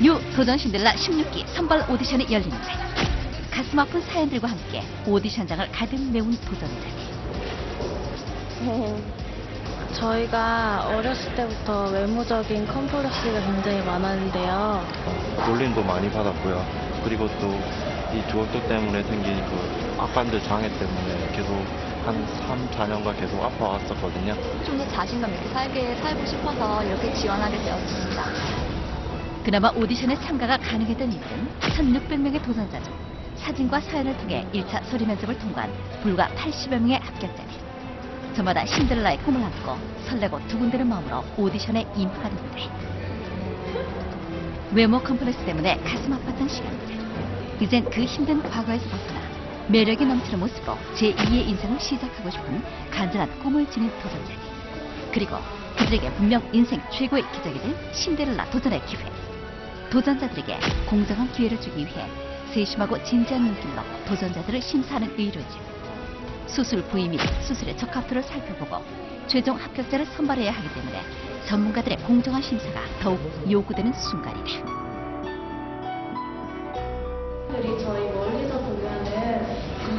뉴 도전 신데렐라 16기 선발 오디션이 열립니다. 가슴 아픈 사연들과 함께 오디션장을 가득 메운 도전자들. 저희가 어렸을 때부터 외모적인 컴플렉스가 굉장히 많았는데요. 놀림도 많이 받았고요. 그리고 또 이 주얼도 때문에 생긴 그 악관들 장애 때문에 계속 한 3, 4년간 계속 아파왔었거든요. 좀 더 자신감 있게 살고 싶어서 이렇게 지원하게 되었습니다. 그나마 오디션에 참가가 가능했던 이들은 1,600명의 도전자 중 사진과 사연을 통해 1차 소리 면접을 통과한 불과 80여 명의 합격자들. 저마다 신데렐라의 꿈을 안고 설레고 두근대는 마음으로 오디션에 임하는데, 외모 컴플렉스 때문에 가슴 아팠던 시간들. 이젠 그 힘든 과거에서 벗어나 매력이 넘치는 모습으로 제2의 인생을 시작하고 싶은 간절한 꿈을 지닌 도전자들. 그리고 그들에게 분명 인생 최고의 기적이 될 신데렐라 도전의 기회. 도전자들에게 공정한 기회를 주기 위해 세심하고 진지한 눈길로 도전자들을 심사하는 의료진. 수술 부위 및 수술의 적합도를 살펴보고 최종 합격자를 선발해야 하기 때문에 전문가들의 공정한 심사가 더욱 요구되는 순간이다. 저희 멀리서 보면은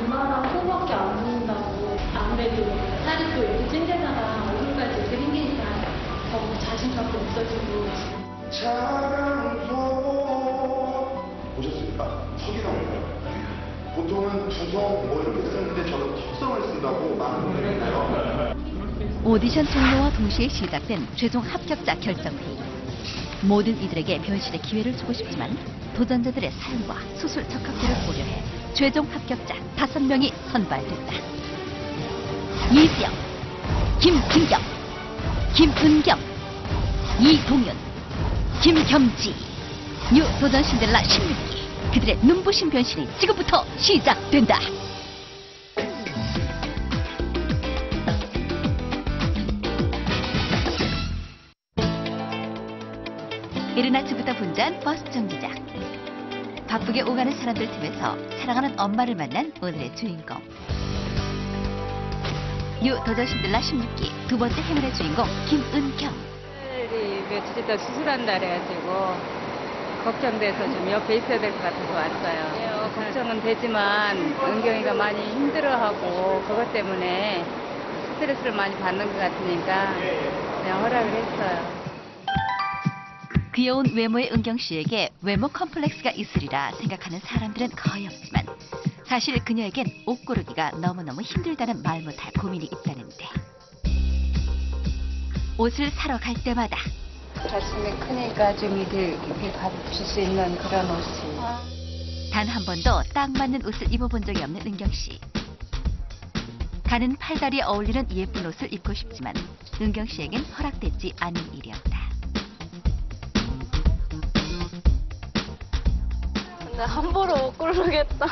이마랑 코밖에 안 보인다고. 아무래도 살이 또 이렇게 찐데다가 얼굴까지 이렇게 생기니까 더 자신감도 없어지고. 보셨습니까? 석이나무요. 보통은 두성 뭐 이렇게 쓰는데 저는 턱성을 쓴다고 많은 분들이 있나요? 오디션 종료와 동시에 시작된 최종 합격자 결정회의. 모든 이들에게 변신의 기회를 주고 싶지만 도전자들의 사연과 수술 적합도를 고려해 최종 합격자 5명이 선발됐다. 이수영, 김진경, 김은경, 이동윤, 김겸지. 뉴 도전 신데렐라 16기. 그들의 눈부신 변신이 지금부터 시작된다. 이른 아침부터 분주한 버스 정류장. 바쁘게 오가는 사람들 틈에서 사랑하는 엄마를 만난 오늘의 주인공. 뉴 도전 신데렐라 16기 두 번째 행운의 주인공 김은경. 딸이 며칠 있다 수술한다 그래가지고 걱정돼서 좀 옆에 있어야 될 것 같아서 왔어요. 걱정은 되지만 은경이가 많이 힘들어하고 그것 때문에 스트레스를 많이 받는 것 같으니까 그냥 허락을 했어요. 귀여운 외모의 은경 씨에게 외모 컴플렉스가 있으리라 생각하는 사람들은 거의 없지만 사실 그녀에겐 옷 고르기가 너무너무 힘들다는 말 못할 고민이 있다는데, 옷을 사러 갈 때마다 가슴이 크니까 좀 이렇게 받칠 수 있는 그런 옷이. 단 한 번도 딱 맞는 옷을 입어본 적이 없는 은경 씨. 가는 팔다리에 어울리는 예쁜 옷을 입고 싶지만 은경 씨에겐 허락되지 않은 일이었다. 근데 함부로 못 고르겠다.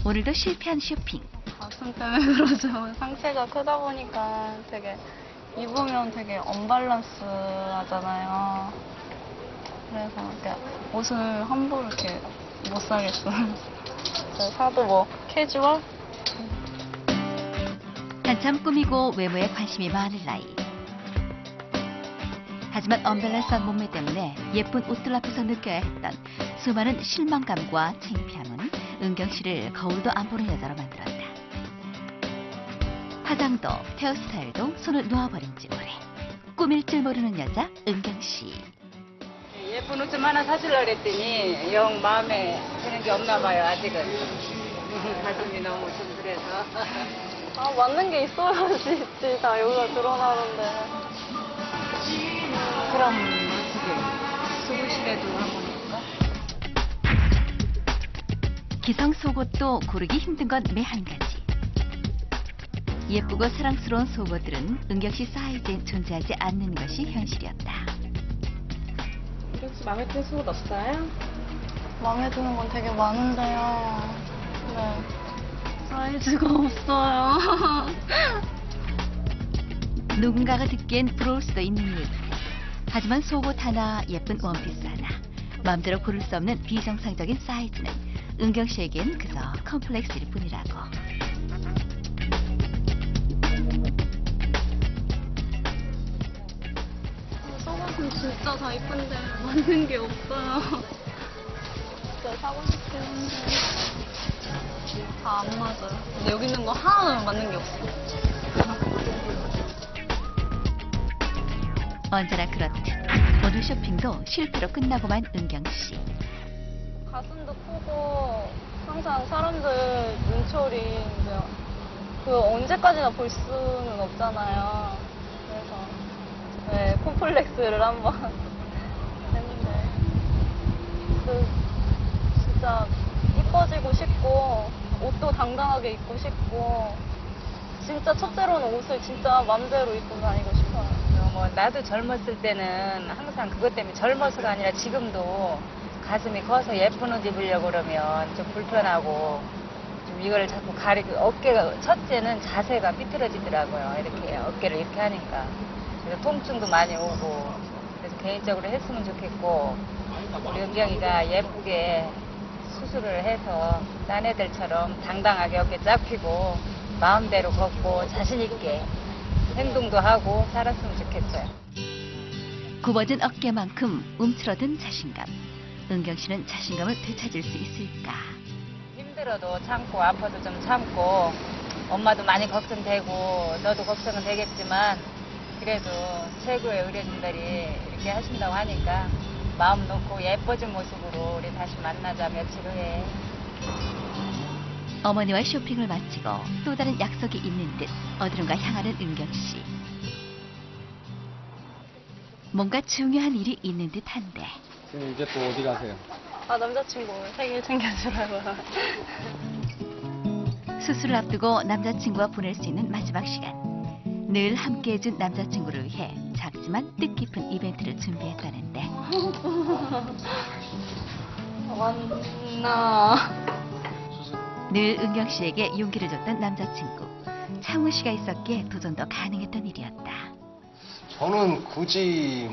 오늘도 실패한 쇼핑. 가슴 때문에 그러죠. 상체가 크다 보니까 되게 입으면 되게 언밸런스 하잖아요. 그래서 이렇게 옷을 함부로 이렇게 못 사겠어요. 사도 뭐 캐주얼? 한참 꾸미고 외모에 관심이 많을 나이. 하지만 언밸런스한 몸매 때문에 예쁜 옷들 앞에서 느껴야 했던 수많은 실망감과 창피함은 은경 씨를 거울도 안 보는 여자로 만들었다. 화장도 헤어스타일도 손을 놓아버린 지 오래. 꾸밀 줄 모르는 여자 은경 씨. 예쁜 옷 좀 하나 사주려고 그랬더니 영 마음에 드는 게 없나 봐요, 아직은. 가슴이 너무 좀 그래서. 아, 맞는 게 있어야지 있지. 다 여기가 드러나는데. 그럼 어떻게 수술이라도 하고 있을까? 기성 속옷도 고르기 힘든 건 매 한 가지. 예쁘고 사랑스러운 속옷들은 은경 씨 사이즈엔 존재하지 않는 것이 현실이었다. 혹시 마음에 드는 속옷 없어요? 마음에 드는 건 되게 많은데요. 네. 사이즈가 없어요. 누군가가 듣기엔 부러울 수도 있는 얘기. 하지만 속옷 하나, 예쁜 원피스 하나, 마음대로 고를 수 없는 비정상적인 사이즈는 은경 씨에겐 그저 컴플렉스일 뿐이라고. 속옷은 진짜 다 이쁜데 맞는 게 없어요. 진짜 사고 싶은데 다 안 맞아요. 근데 여기 있는 거 하나는 맞는 게 없어. 언제나 그렇듯 오늘 쇼핑도 실패로 끝나고만 은경 씨. 가슴도 크고 항상 사람들 눈초리 이제 그 언제까지나 볼 수는 없잖아요. 그래서 네, 콤플렉스를 한번 했는데 진짜 이뻐지고 싶고 옷도 당당하게 입고 싶고 진짜 첫째로는 옷을 진짜 맘대로 입고 다니고 싶어요. 뭐 나도 젊었을 때는 항상 그것 때문에 젊어서가 아니라 지금도 가슴이 커서 예쁜 옷 입으려고 그러면 좀 불편하고 좀 이걸 자꾸 가리고 어깨가 첫째는 자세가 삐뚤어지더라고요. 이렇게 어깨를 이렇게 하니까 그래서 통증도 많이 오고 그래서 개인적으로 했으면 좋겠고 우리 은경이가 예쁘게 수술을 해서 딴 애들처럼 당당하게 어깨 쫙 펴고 마음대로 걷고 자신 있게 행동도 하고 살았으면 좋겠어요. 굽어진 어깨만큼 움츠러든 자신감. 은경 씨는 자신감을 되찾을 수 있을까? 힘들어도 참고 아파도 좀 참고 엄마도 많이 걱정되고 너도 걱정은 되겠지만 그래도 최고의 의료진들이 이렇게 하신다고 하니까 마음 놓고 예뻐진 모습으로 우리 다시 만나자 며칠 후에. 어머니와 쇼핑을 마치고 또 다른 약속이 있는 듯 어디론가 향하는 은경 씨. 뭔가 중요한 일이 있는 듯한데. 이제 또 어디 가세요? 아 남자친구 생일 챙겨주라고. 수술을 앞두고 남자친구와 보낼 수 있는 마지막 시간. 늘 함께해준 남자친구를 위해 작지만 뜻깊은 이벤트를 준비했다는데. 왔나? 늘 은경 씨에게 용기를 줬던 남자친구. 창우 씨가 있었기에 도전도 가능했던 일이었다. 저는 굳이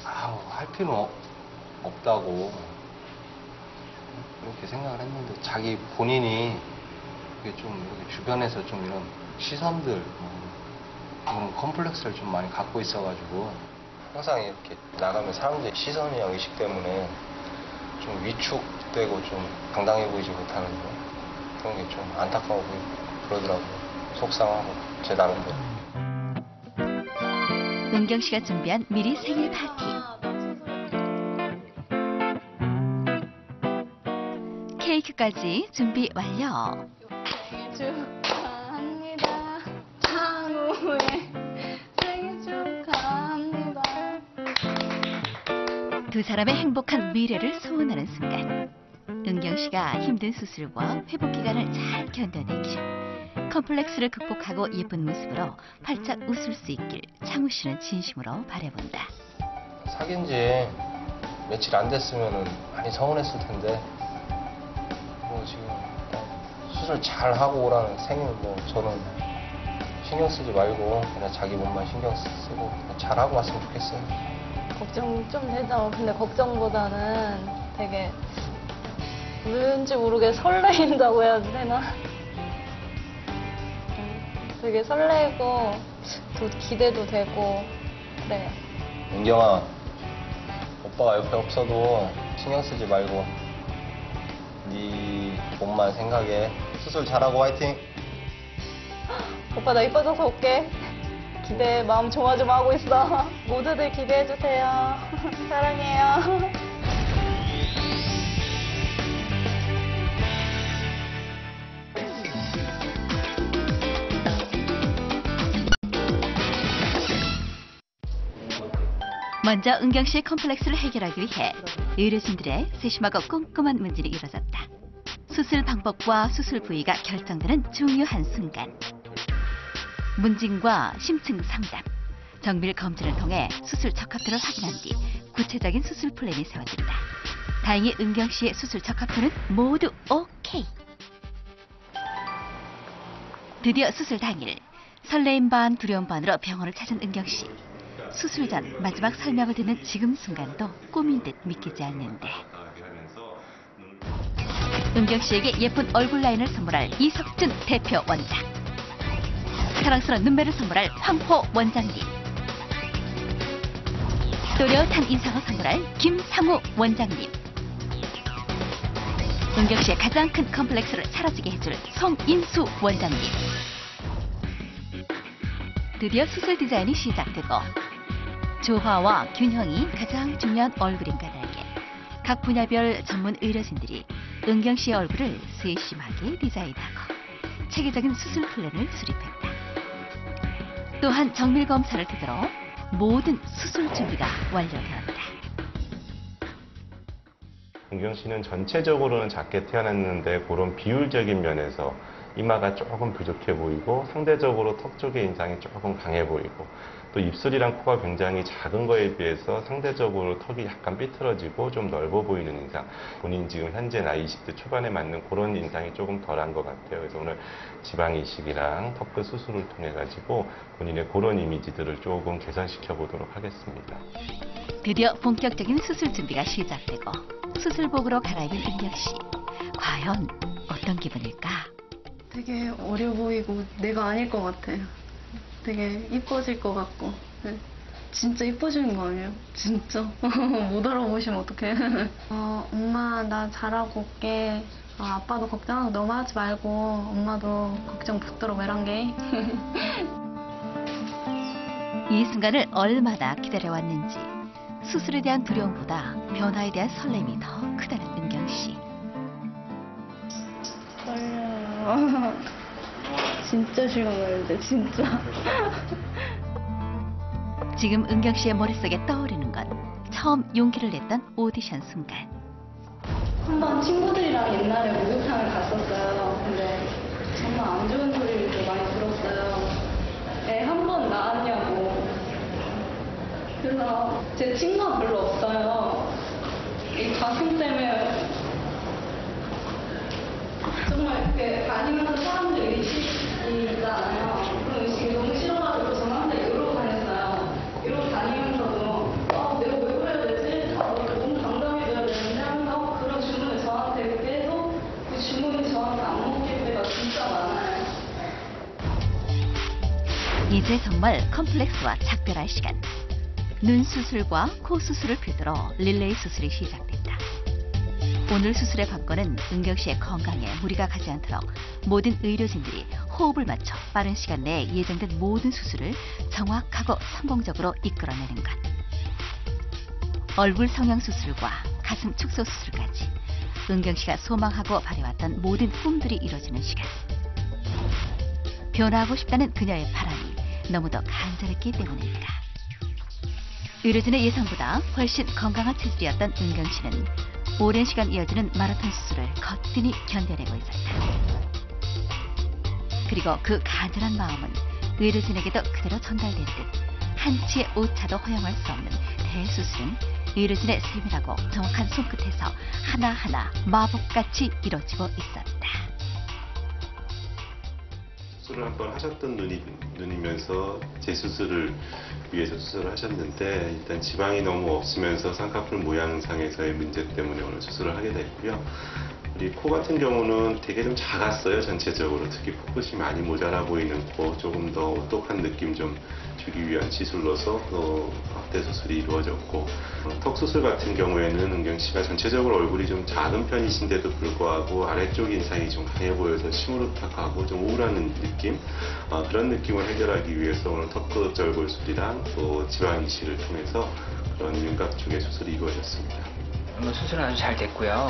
할 필요는 없다고 그렇게 생각을 했는데 자기 본인이 이게 좀 이렇게 주변에서 좀 이런 시선들 이런 컴플렉스를 좀 많이 갖고 있어가지고 항상 이렇게 나가면 사람들의 시선이나 의식 때문에 좀 위축되고 좀 당당해 보이지 못하는 거 그런 게 좀 안타까워 보이고 그러더라고요. 속상하고 제 나름대로. 은경 씨가 준비한 미리 생일 파티. 케이크까지 준비 완료. 축하합니다. 창우의 생일 축하합니다. 두 사람의 행복한 미래를 소원하는 순간. 은경 씨가 힘든 수술과 회복 기간을 잘 견뎌내기. 컴플렉스를 극복하고 예쁜 모습으로 활짝 웃을 수 있길 창우 씨는 진심으로 바라본다. 사귄 지 며칠 안 됐으면 많이 서운했을 텐데 지금 수술 잘 하고 오라는 생일 저는 신경 쓰지 말고 그냥 자기 몸만 신경 쓰고 그냥 잘 하고 왔으면 좋겠어요. 걱정 좀 되죠. 근데 걱정보다는 되게 왠지 모르게 설레인다고 해야 되나? 되게 설레고 또 기대도 되고 그래요. 은경아, 오빠가 옆에 없어도 신경 쓰지 말고 네 몸만 생각해. 수술 잘하고 화이팅! 오빠 나 이뻐져서 올게. 기대 마음 조마조마하고 있어. 모두들 기대해주세요. 사랑해요. 먼저 은경 씨의 컴플렉스를 해결하기 위해 의료진들의 세심하고 꼼꼼한 문진이 이루어졌다. 수술 방법과 수술 부위가 결정되는 중요한 순간. 문진과 심층 상담, 정밀 검진을 통해 수술 적합도를 확인한 뒤 구체적인 수술 플랜이 세워진다. 다행히 은경 씨의 수술 적합도는 모두 오케이. 드디어 수술 당일, 설레임 반 두려움 반으로 병원을 찾은 은경 씨. 수술 전 마지막 설명을 듣는 지금 순간도 꿈인 듯 믿기지 않는데. 은경 씨에게 예쁜 얼굴 라인을 선물할 이석준 대표 원장. 사랑스러운 눈매를 선물할 황호 원장님. 또렷한 인상을 선물할 김상우 원장님. 은경 씨의 가장 큰 컴플렉스를 사라지게 해줄 송인수 원장님. 드디어 수술 디자인이 시작되고 조화와 균형이 가장 중요한 얼굴인 까닭에 각 분야별 전문 의료진들이 은경 씨의 얼굴을 세심하게 디자인하고 체계적인 수술 플랜을 수립했다. 또한 정밀 검사를 토대로 모든 수술 준비가 완료되었다. 은경 씨는 전체적으로는 작게 태어났는데 그런 비율적인 면에서 이마가 조금 부족해 보이고 상대적으로 턱 쪽의 인상이 조금 강해 보이고 또 입술이랑 코가 굉장히 작은 거에 비해서 상대적으로 턱이 약간 삐뚤어지고 좀 넓어 보이는 인상. 본인 지금 현재 나이 20대 초반에 맞는 그런 인상이 조금 덜한 것 같아요. 그래서 오늘 지방 이식이랑 턱끝 수술을 통해 가지고 본인의 그런 이미지들을 조금 개선시켜 보도록 하겠습니다. 드디어 본격적인 수술 준비가 시작되고 수술복으로 갈아입은 은경 씨. 과연 어떤 기분일까? 되게 어려 보이고 내가 아닐 것 같아요. 되게 이뻐질 것 같고. 네. 진짜 이뻐지는 거 아니에요? 진짜? 못 알아보시면 어떡해. 엄마 나 잘하고 올게. 아빠도 걱정하고 너무 하지 말고 엄마도 걱정 붙들어 매란게. 이 순간을 얼마나 기다려왔는지 수술에 대한 두려움보다 변화에 대한 설렘이 더 크다는 은경 씨. 떨려요. 진짜 싫어요 이제 진짜. 지금 은경 씨의 머릿속에 떠오르는 건 처음 용기를 냈던 오디션 순간. 한번 친구들이랑 옛날에 목욕탕을 갔었어요. 근데 정말 안 좋은 소리를 좀 많이 들었어요. 애 한 번 낳았냐고. 그래서 제 친구가 별로 없어요. 이 가슴 때문에 정말 이렇게 다니면서 사람들 의식이 있잖아요. 그런 의식이 너무 싫어가지고 저는 항상 이러고 다녔어요. 이러고 다니면서도 내가 왜 그래야 되지? 너무 당당해져야 되는데 항상 그런 주문을 저한테 계속 그 주문이 저한테 안 먹힐 때가 진짜 많아요. 이제 정말 컴플렉스와 작별할 시간. 눈 수술과 코 수술을 필두로 릴레이 수술이 시작된다. 오늘 수술의 관건은 은경 씨의 건강에 무리가 가지 않도록 모든 의료진들이 호흡을 맞춰 빠른 시간 내에 예정된 모든 수술을 정확하고 성공적으로 이끌어내는 것. 얼굴 성형 수술과 가슴 축소 수술까지 은경 씨가 소망하고 바래왔던 모든 꿈들이 이루어지는 시간. 변화하고 싶다는 그녀의 바람이 너무도 간절했기 때문일까. 의료진의 예상보다 훨씬 건강한 체질이었던 은경 씨는 오랜 시간 이어지는 마라톤 수술을 거뜬히 견뎌내고 있었다. 그리고 그 간절한 마음은 의료진에게도 그대로 전달된 듯 한치의 오차도 허용할 수 없는 대수술은 의료진의 세밀하고 정확한 손끝에서 하나하나 마법같이 이루어지고 있었다. 수술을 한 번 하셨던 눈이면서 재수술을 위해서 수술을 하셨는데 일단 지방이 너무 없으면서 쌍꺼풀 모양상에서의 문제 때문에 오늘 수술을 하게 됐고요. 우리 코 같은 경우는 되게 좀 작았어요. 전체적으로 특히 코끝이 많이 모자라 보이는 코 조금 더 오똑한 느낌 좀 주기 위한 시술로서 또 확대 수술이 이루어졌고 턱 수술 같은 경우에는 은경 씨가 전체적으로 얼굴이 좀 작은 편이신데도 불구하고 아래쪽 인상이 좀 강해 보여서 시무룩하고 좀 우울한 느낌 그런 느낌을 해결하기 위해서 오늘 턱끝 절골술이랑 또 지방 이식을 통해서 그런 윤곽 쪽의 수술이 이루어졌습니다. 수술은 아주 잘 됐고요.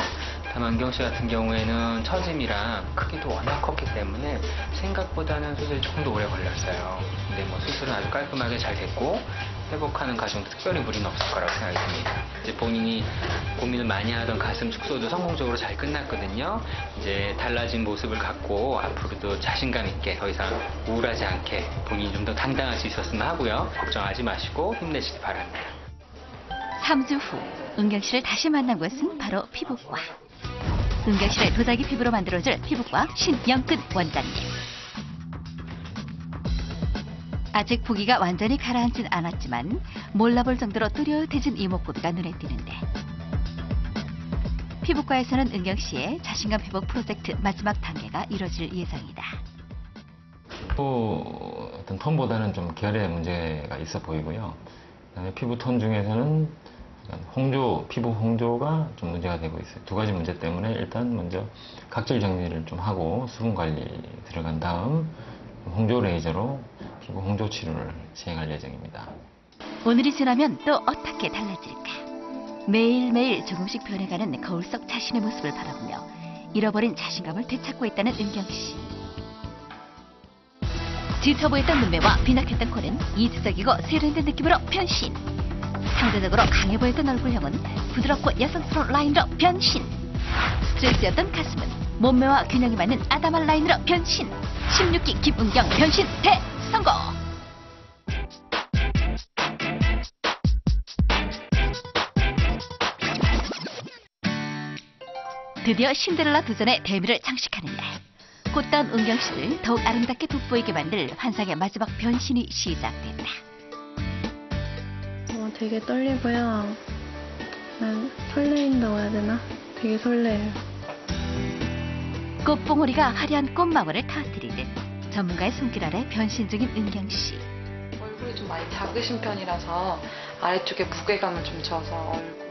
다만 은경 씨 같은 경우에는 처짐이랑 크기도 워낙 컸기 때문에 생각보다는 수술이 조금 더 오래 걸렸어요. 근데 수술은 아주 깔끔하게 잘 됐고 회복하는 과정도 특별히 무리는 없을 거라고 생각이 듭니다. 이제 본인이 고민을 많이 하던 가슴 축소도 성공적으로 잘 끝났거든요. 이제 달라진 모습을 갖고 앞으로도 자신감 있게 더 이상 우울하지 않게 본인이 좀 더 당당할 수 있었으면 하고요. 걱정하지 마시고 힘내시기 바랍니다. 3주 후 은경 씨를 다시 만난 곳은 바로 피부과. 은경 씨를 도자기 피부로 만들어줄 피부과 신영근 원장님. 아직 부기가 완전히 가라앉진 않았지만 몰라볼 정도로 뚜렷해진 이목구비가 눈에 띄는데 피부과에서는 은경 씨의 자신감 회복 프로젝트 마지막 단계가 이뤄질 예정이다. 어떤 톤보다는 좀 결의 문제가 있어 보이고요. 그다음에 피부톤 중에서는 홍조, 피부 홍조가 좀 문제가 되고 있어요. 두 가지 문제 때문에 일단 먼저 각질 정리를 좀 하고 수분 관리 들어간 다음 홍조 레이저로 피부 홍조 치료를 시행할 예정입니다. 오늘이 지나면 또 어떻게 달라질까? 매일매일 조금씩 변해가는 거울 속 자신의 모습을 바라보며 잃어버린 자신감을 되찾고 있다는 은경 씨. 짙어 보였던 눈매와 빈약했던 코는 이지적이고 세련된 느낌으로 변신. 상대적으로 강해 보였던 얼굴형은 부드럽고 여성스러운 라인으로 변신. 스트레스였던 가슴은 몸매와 균형이 맞는 아담한 라인으로 변신. 16기 김은경 변신 대성공! 드디어 신데렐라 도전의 데뷔를 장식하는 날. 꽃다운 은경 씨를 더욱 아름답게 돋보이게 만들 환상의 마지막 변신이 시작된다. 되게 떨리고요. 설레인다고 해야 되나? 되게 설레요. 꽃봉오리가 화려한 꽃마을을 터뜨리듯 전문가의 손길 아래 변신 중인 은경 씨. 얼굴이 좀 많이 작으신 편이라서 아래쪽에 무게감을 좀 줘서 얼굴.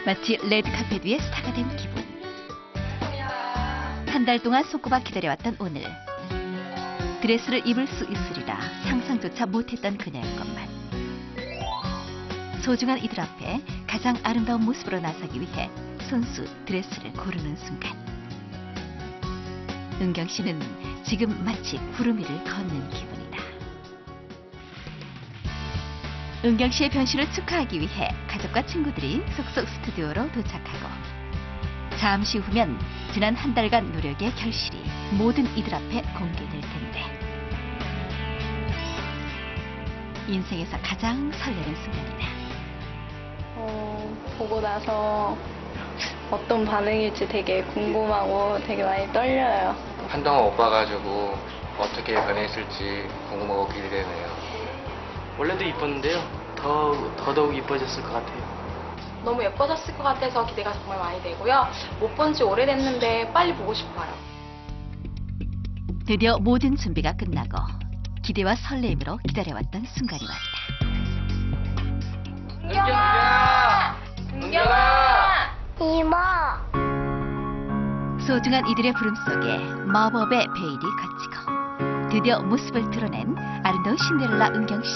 마치 레드카펫 위에 스타가 된 기분. 한 달 동안 손꼽아 기다려왔던 오늘. 드레스를 입을 수 있으리라 상상조차 못했던 그녀의 것만. 소중한 이들 앞에 가장 아름다운 모습으로 나서기 위해 손수 드레스를 고르는 순간. 은경 씨는 지금 마치 구름 위를 걷는 기분이다. 은경 씨의 변신을 축하하기 위해 가족과 친구들이 속속 스튜디오로 도착하고 잠시 후면 지난 한 달간 노력의 결실이 모든 이들 앞에 공개될 텐데 인생에서 가장 설레는 순간이다. 보고 나서 어떤 반응일지 되게 궁금하고 되게 많이 떨려요. 한동안 못 봐가지고 어떻게 변했을지 궁금하고 기대되네요. 원래도 이뻤는데요. 더더욱 이뻐졌을 것 같아요. 너무 예뻐졌을 것 같아서 기대가 정말 많이 되고요. 못 본 지 오래됐는데 빨리 보고 싶어요. 드디어 모든 준비가 끝나고 기대와 설레임으로 기다려왔던 순간이 왔다. 은경아! 은경아! 이모! 소중한 이들의 부름 속에 마법의 베일이 걷히고 드디어 모습을 드러낸 아름다운 신데렐라 은경 씨.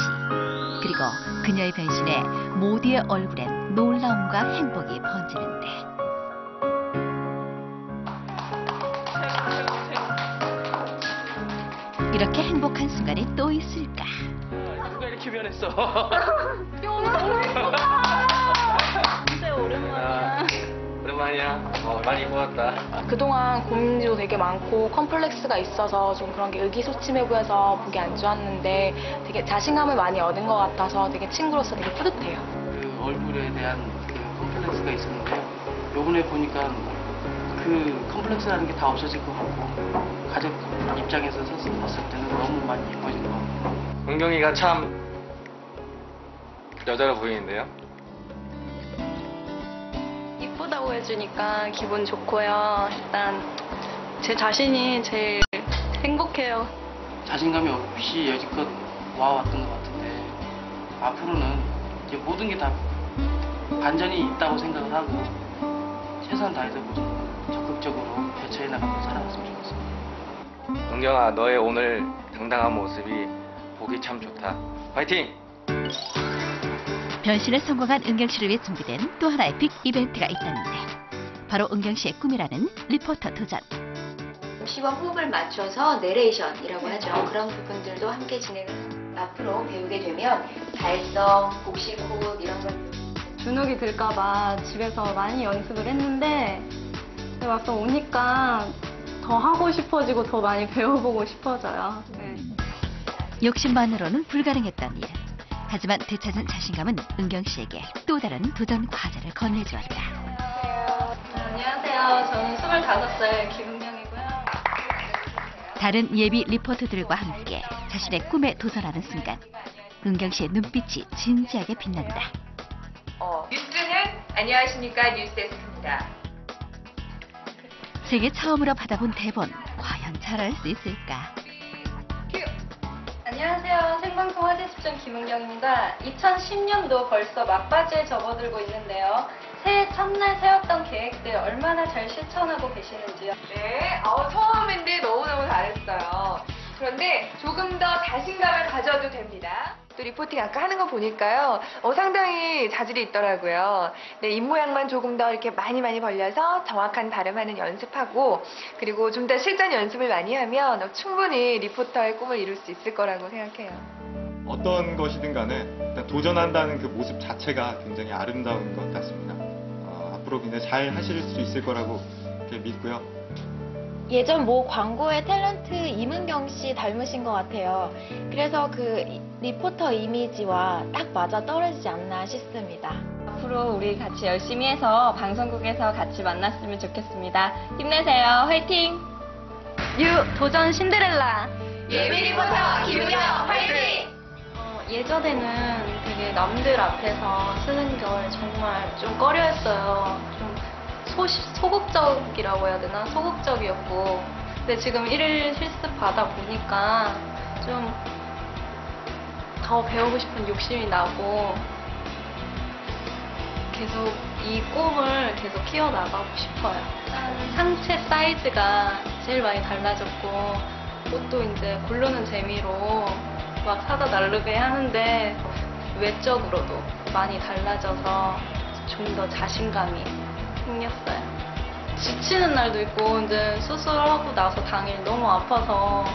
그리고 그녀의 변신에 모두의 얼굴엔 놀라움과 행복이 번지는데 이렇게 행복한 순간이 또 있을까? 누가 이렇게 변했어? 너무 예쁘다. 진짜 오랜만이야. 오랜만이야. 많이 입어왔다. 그동안 고민도 되게 많고 컴플렉스가 있어서 좀 그런 게 의기소침해 보여서 보기 안 좋았는데 되게 자신감을 많이 얻은 것 같아서 되게 친구로서 되게 뿌듯해요. 그 얼굴에 대한 그 컴플렉스가 있었는데요. 요번에 보니까 그 컴플렉스라는 게 다 없어질 것 같고 가족 입장에서 봤을 때는 너무 많이 예뻐진 것 같고. 은경이가 참 여자로 보이는데요. 이쁘다고 해주니까 기분 좋고요. 일단 제 자신이 제일 행복해요. 자신감이 없이 여지껏 와왔던 것 같은데 앞으로는 이제 모든 게 다 반전이 있다고 생각을 하고 최선을 다해서 적극적으로 대처해 나가면서 살아갔으면 좋겠습니다. 은경아, 너의 오늘 당당한 모습이 보기 참 좋다. 화이팅! 변신에 성공한 은경 씨를 위해 준비된 또 하나의 빅 이벤트가 있다는데 바로 은경 씨의 꿈이라는 리포터 도전. 시와 호흡을 맞춰서 내레이션이라고 하죠. 그런 부분들도 함께 진행을 앞으로 배우게 되면 발성, 복식 호흡 이런 걸 주눅이 들까봐 집에서 많이 연습을 했는데 막상 오니까 더 하고 싶어지고 더 많이 배워보고 싶어져요. 네. 욕심만으로는 불가능했던 일. 하지만 되찾은 자신감은 은경 씨에게 또 다른 도전 과제를 건네주었다. 안녕하세요. 저는 25살 김은경이고요. 다른 예비 리포터들과 함께 자신의 꿈에 도전하는 순간 은경 씨의 눈빛이 진지하게 빛난다. 뉴스는 안녕하십니까 뉴스데스크입니다. 세계 처음으로 받아본 대본 과연 잘할 수 있을까? 안녕하세요. 생방송 화제 집중 김은경입니다. 2010년도 벌써 막바지에 접어들고 있는데요. 새해 첫날 세웠던 계획들 얼마나 잘 실천하고 계시는지요? 네, 처음인데 너무너무 잘했어요. 그런데 조금 더 자신감을 가져도 됩니다. 또 리포팅 아까 하는 거 보니까요, 상당히 자질이 있더라고요. 네, 입모양만 조금 더 이렇게 많이 벌려서 정확한 발음하는 연습하고, 그리고 좀 더 실전 연습을 많이 하면 충분히 리포터의 꿈을 이룰 수 있을 거라고 생각해요. 어떤 것이든 간에 일단 도전한다는 그 모습 자체가 굉장히 아름다운 것 같습니다. 앞으로 굉장히 잘 하실 수 있을 거라고 이렇게 믿고요. 예전 모 광고의 탤런트 임은경 씨 닮으신 것 같아요. 그래서 그 리포터 이미지와 딱 맞아 떨어지지 않나 싶습니다. 앞으로 우리 같이 열심히 해서 방송국에서 같이 만났으면 좋겠습니다. 힘내세요. 화이팅! 도전 신데렐라! 예비 리포터 김은경 화이팅! 예전에는 되게 남들 앞에서 쓰는 걸 정말 좀 꺼려했어요. 좀 소극적이라고 해야 되나? 소극적이었고. 근데 지금 1일 실습 받아 보니까 좀 더 배우고 싶은 욕심이 나고 계속 이 꿈을 계속 키워나가고 싶어요. 일단 상체 사이즈가 제일 많이 달라졌고 옷도 이제 고르는 재미로 막 사다 나르게 하는데 외적으로도 많이 달라져서 좀 더 자신감이 생겼어요. 지치는 날도 있고 이제 수술하고 나서 당일 너무 아파서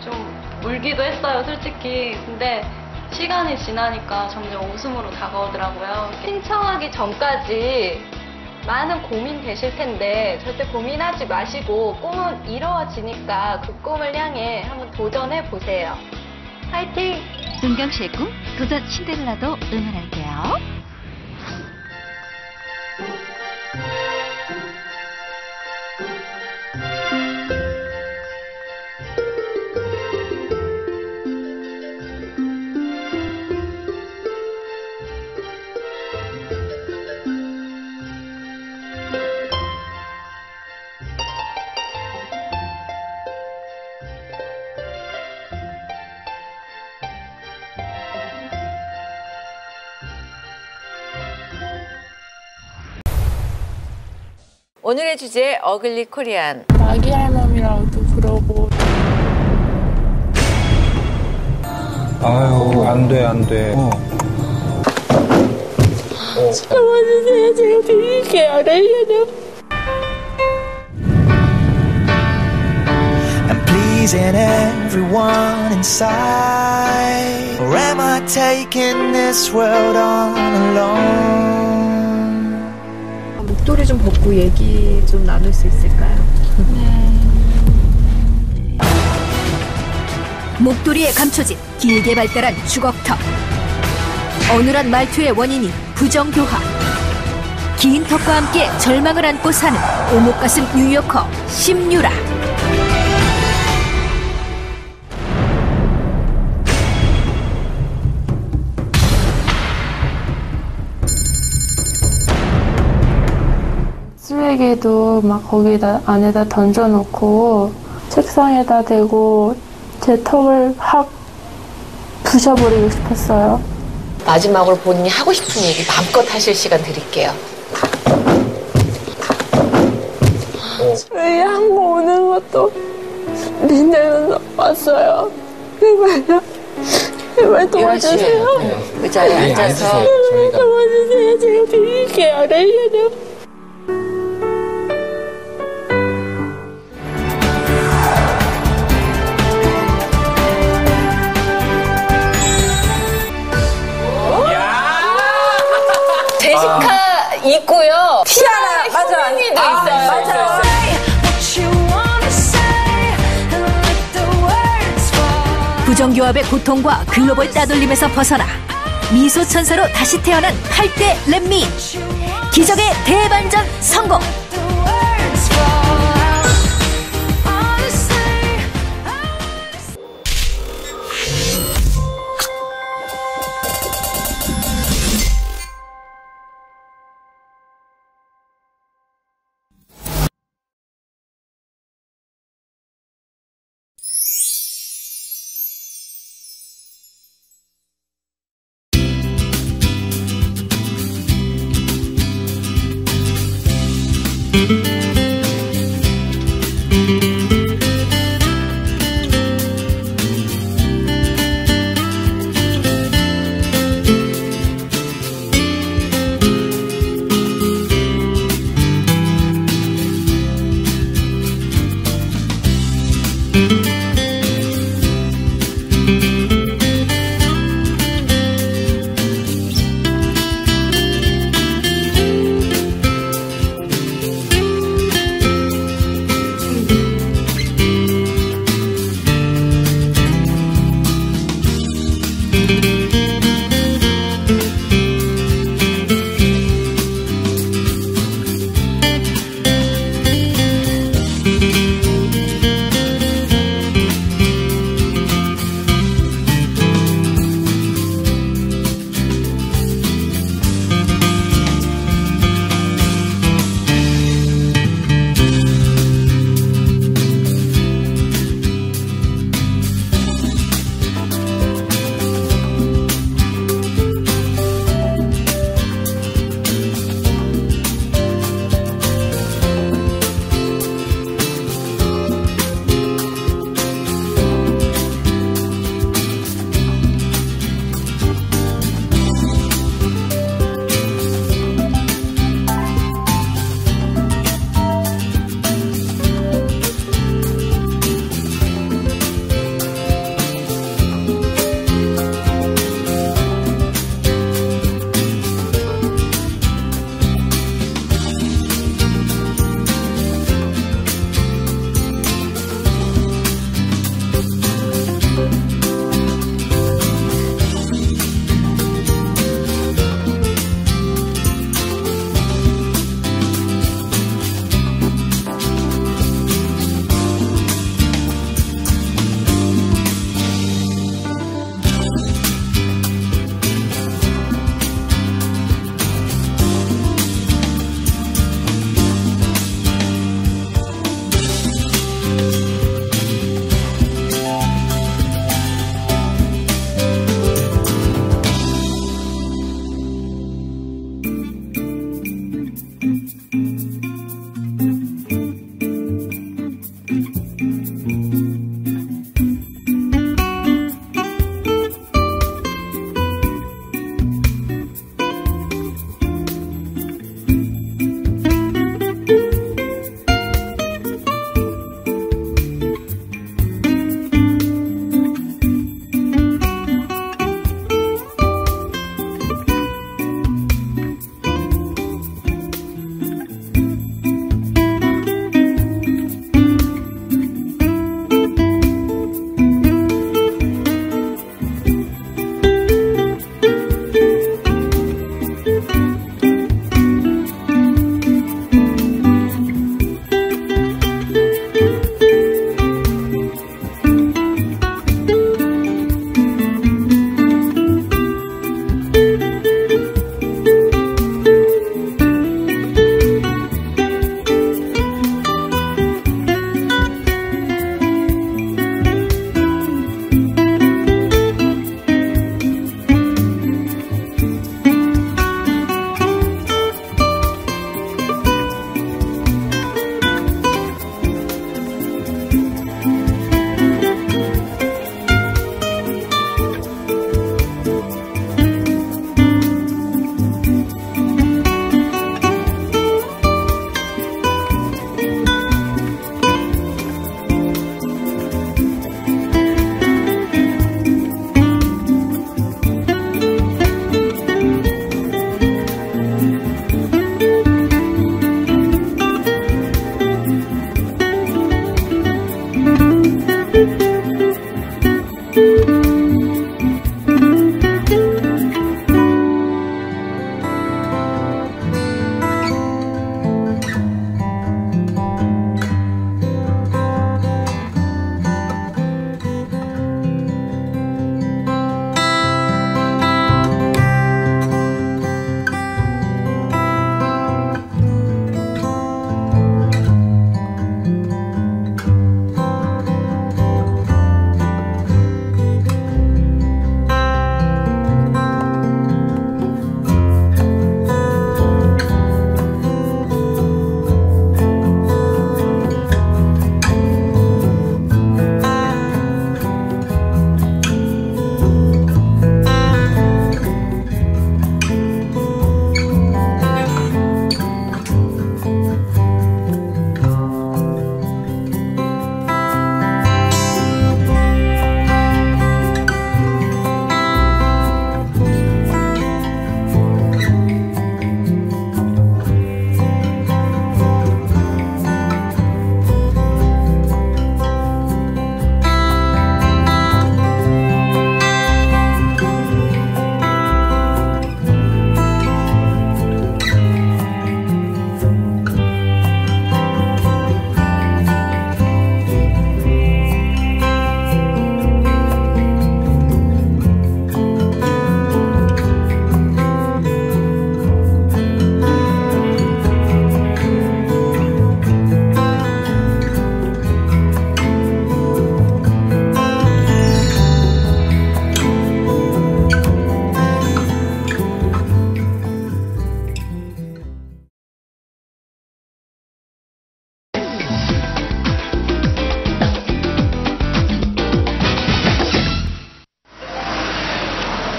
좀 울기도 했어요, 솔직히. 근데 시간이 지나니까 점점 웃음으로 다가오더라고요. 신청하기 전까지 많은 고민 되실 텐데 절대 고민하지 마시고 꿈은 이루어지니까 그 꿈을 향해 한번 도전해 보세요. 화이팅! 은경 씨의 꿈 도전 신데렐라도 응원할게요. 오늘의 주제 어글리 코리안. 마기 할멈이라고도 그러고. 아유 안 돼. 잡아주세요. 제가 드릴게요. 레이어는. I'm pleasing everyone inside. Or am I taking this world on alone? 목도리 좀 벗고 얘기 좀 나눌 수 있을까요? 목도리에 감춰진 길게 발달한 주걱턱. 어눌한 말투의 원인이 부정교합. 긴 턱과 함께 절망을 안고 사는 오목가슴 뉴요커 심유라. 쓰레기도 막 거기다 안에다 던져놓고 책상에다 대고 제 턱을 확 부셔버리고 싶었어요. 마지막으로 본인이 하고 싶은 얘기 마음껏 하실 시간 드릴게요. 이 한국 오는 것도 린네는 왔어요. 제발 도와주세요. 의자에 앉아서 도와주세요. 제가 드릴게요. 레이어는. 제시카 있고요. 티아라 맞아. 효민이도 있어요. 맞아. 부정교합의 고통과 글로벌 따돌림에서 벗어나 미소천사로 다시 태어난 8대 렛민. 기적의 대반전 성공.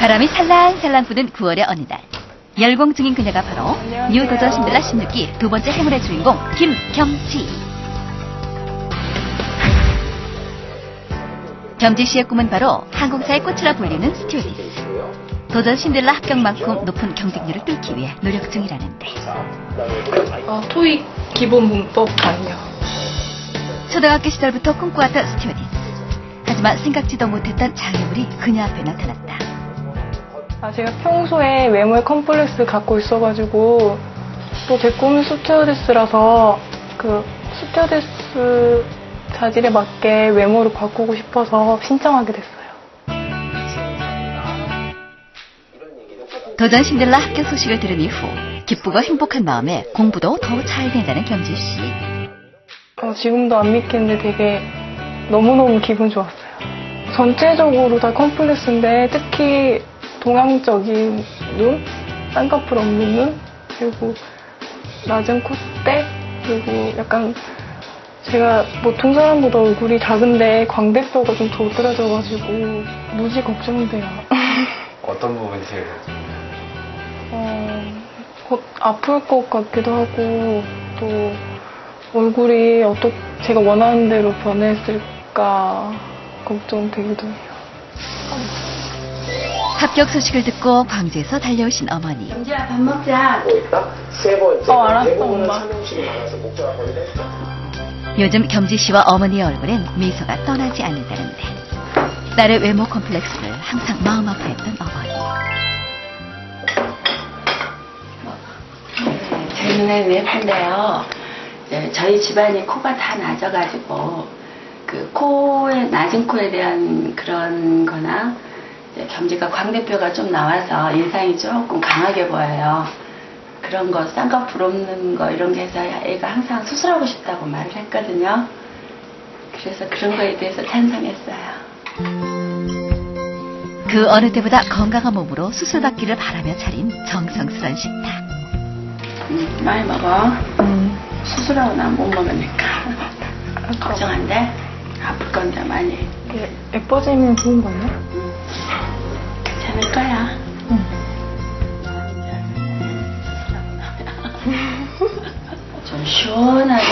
바람이 살랑살랑 부는 9월의 어느 날, 열공 중인 그녀가 바로 뉴 도전 신들라 16기 두 번째 행운의 주인공 김경지. 경지 씨의 꿈은 바로 항공사의 꽃이라 불리는 스튜어디스. 도전 신들라 합격만큼 높은 경쟁률을 뚫기 위해 노력 중이라는데. 토익 기본 문법 강요. 초등학교 시절부터 꿈꿔왔던 스튜어디스. 하지만 생각지도 못했던 장애물이 그녀 앞에 나타났다. 제가 평소에 외모에 컴플렉스 갖고 있어가지고 또 제 꿈은 스튜어디스라서 그 스튜어디스 자질에 맞게 외모를 바꾸고 싶어서 신청하게 됐어요. 도전 신들라 합격 소식을 들은 이후 기쁘고 행복한 마음에 공부도 더 잘 된다는 경지 씨. 지금도 안 믿겠는데 되게 너무너무 기분 좋았어요. 전체적으로 다 컴플렉스인데 특히 동양적인 눈, 쌍꺼풀 없는 눈, 그리고 낮은 콧대, 그리고 약간 제가 보통 사람보다 얼굴이 작은데 광대뼈가 좀 도드라져가지고 무지 걱정돼요. 어떤 부분이 제일 곧 아플 것 같기도 하고 또 얼굴이 어떻게 제가 원하는 대로 변했을까 걱정되기도 해요. 합격 소식을 듣고 광주에서 달려오신 어머니. 경지야 밥 먹자. 세 번째. 알았어, 대부분은 엄마. 삼형식이 많아서 목표가 거의 됐죠. 요즘 경지 씨와 어머니의 얼굴엔 미소가 떠나지 않는다는데 딸의 외모 컴플렉스를 항상 마음 아파했던 어머니. 제 눈에 왜 팔려요? 저희 집안이 코가 다 낮아가지고 그 코에 낮은 코에 대한 그런 거나 경지가 광대뼈가 좀 나와서 인상이 조금 강하게 보여요. 그런 거 쌍꺼풀 없는 거 이런 게 해서 애가 항상 수술하고 싶다고 말을 했거든요. 그래서 그런 거에 대해서 찬성했어요. 그 어느 때보다 건강한 몸으로 수술받기를 바라며 차린 정성스런 식탁. 많이 먹어. 수술하고 난 못 먹으니까. 걱정 안 돼? 아플 건데 많이. 예뻐지면 좋은 거예요? 괜찮을 거야. 좀 시원하게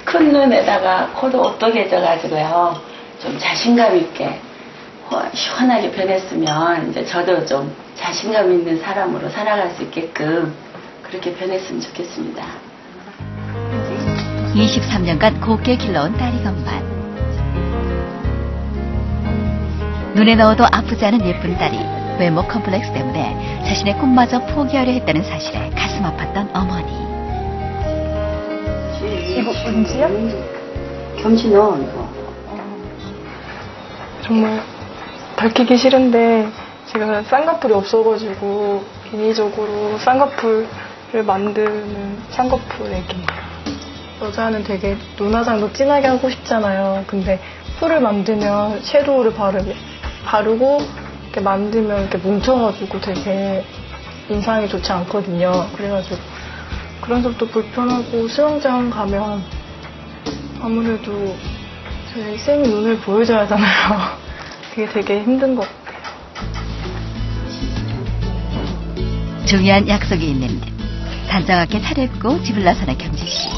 큰 눈에다가 코도 오똑해져가지고요. 좀 자신감 있게 시원하게 변했으면 이제 저도 좀 자신감 있는 사람으로 살아갈 수 있게끔 그렇게 변했으면 좋겠습니다. 23년간 곱게 길러온 딸이 건반. 눈에 넣어도 아프지 않은 예쁜 딸이 외모 컴플렉스 때문에 자신의 꿈마저 포기하려 했다는 사실에 가슴 아팠던 어머니. 이거 은지야? 경지 너 이거. 정말 밝히기 싫은데 제가 쌍꺼풀이 없어가지고 인위적으로 쌍꺼풀을 만드는 쌍꺼풀 애기예요. 여자는 되게 눈 화장도 진하게 하고 싶잖아요. 근데 뿔을 만들면 섀도우를 바르고 이렇게 만들면 이렇게 뭉쳐가지고 되게 인상이 좋지 않거든요. 그래가지고 그런 점도 불편하고 수영장 가면 아무래도 제 생 눈을 보여줘야 하잖아요. 그게 되게 힘든 것 같아요. 중요한 약속이 있는 듯 단정하게 차려입고 집을 나서는 경지씨.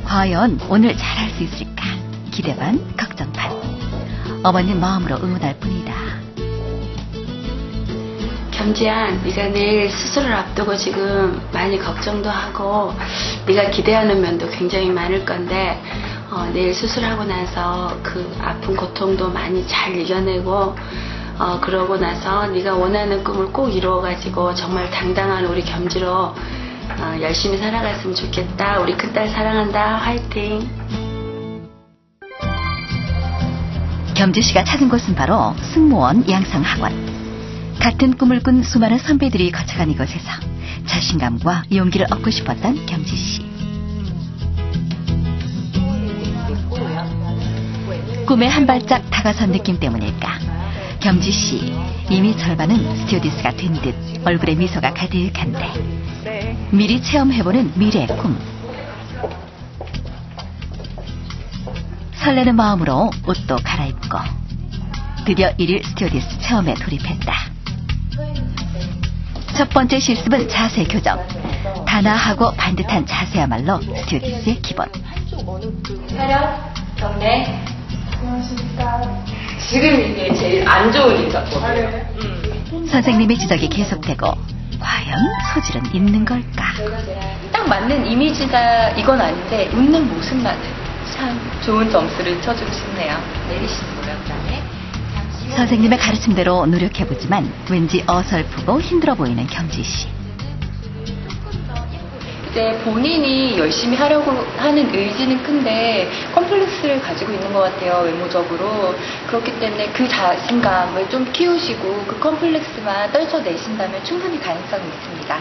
과연 오늘 잘할 수 있을까? 기대 반, 걱정 반. 어머님 마음으로 응원할 뿐이다. 경지야, 네가 내일 수술을 앞두고 지금 많이 걱정도 하고 네가 기대하는 면도 굉장히 많을 건데 내일 수술하고 나서 그 아픈 고통도 많이 잘 이겨내고 그러고 나서 네가 원하는 꿈을 꼭 이루어가지고 정말 당당한 우리 경지로 열심히 살아갔으면 좋겠다. 우리 큰딸 사랑한다. 화이팅. 경주씨가 찾은 곳은 바로 승무원 양성학원. 같은 꿈을 꾼 수많은 선배들이 거쳐간 이곳에서 자신감과 용기를 얻고 싶었던 경주씨. 꿈에 한 발짝 다가선 느낌 때문일까? 경주씨, 이미 절반은 스튜어디스가 된 듯 얼굴에 미소가 가득한데 미리 체험해보는 미래의 꿈. 설레는 마음으로 옷도 갈아입고 드디어 1일 스튜어디스 체험에 돌입했다. 첫 번째 실습은 자세 교정. 단아하고 반듯한 자세야말로 스튜어디스의 기본. 차렷, 경례. 지금 이게 제일 안 좋은 인사거든요. 선생님의 지적이 계속되고 과연 소질은 있는 걸까? 딱 맞는 이미지가 이건 아닌데 웃는 모습만은 참 좋은 점수를 쳐주고 싶네요. 내리시는 모양상에. 선생님의 가르침대로 노력해보지만 왠지 어설프고 힘들어 보이는 겸지씨. 이제 본인이 열심히 하려고 하는 의지는 큰데 컴플렉스를 가지고 있는 것 같아요, 외모적으로. 그렇기 때문에 그 자신감을 좀 키우시고 그 컴플렉스만 떨쳐내신다면 충분히 가능성이 있습니다.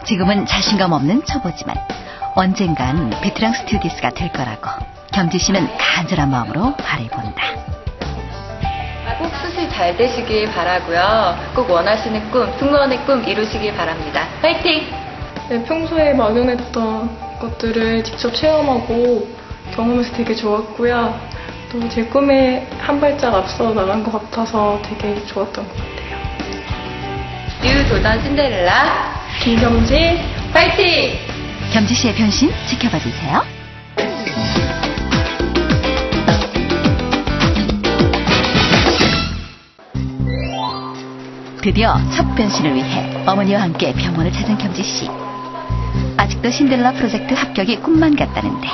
지금은 자신감 없는 초보지만 언젠간 베테랑 스튜어디스가 될 거라고 겸지씨는 간절한 마음으로 바라본다. 꼭 수술 잘 되시길 바라고요. 꼭 원하시는 꿈, 승무원의 꿈 이루시길 바랍니다. 파이팅! 네, 평소에 막연했던 것들을 직접 체험하고 경험해서 되게 좋았고요. 또 제 꿈에 한 발짝 앞서 나간 것 같아서 되게 좋았던 것 같아요. 뉴 도전 신데렐라 김겸지 파이팅! 겸지씨의 변신 지켜봐주세요. 드디어 첫 변신을 위해 어머니와 함께 병원을 찾은 겸지씨. 아직도 신데렐라 프로젝트 합격이 꿈만 같다는데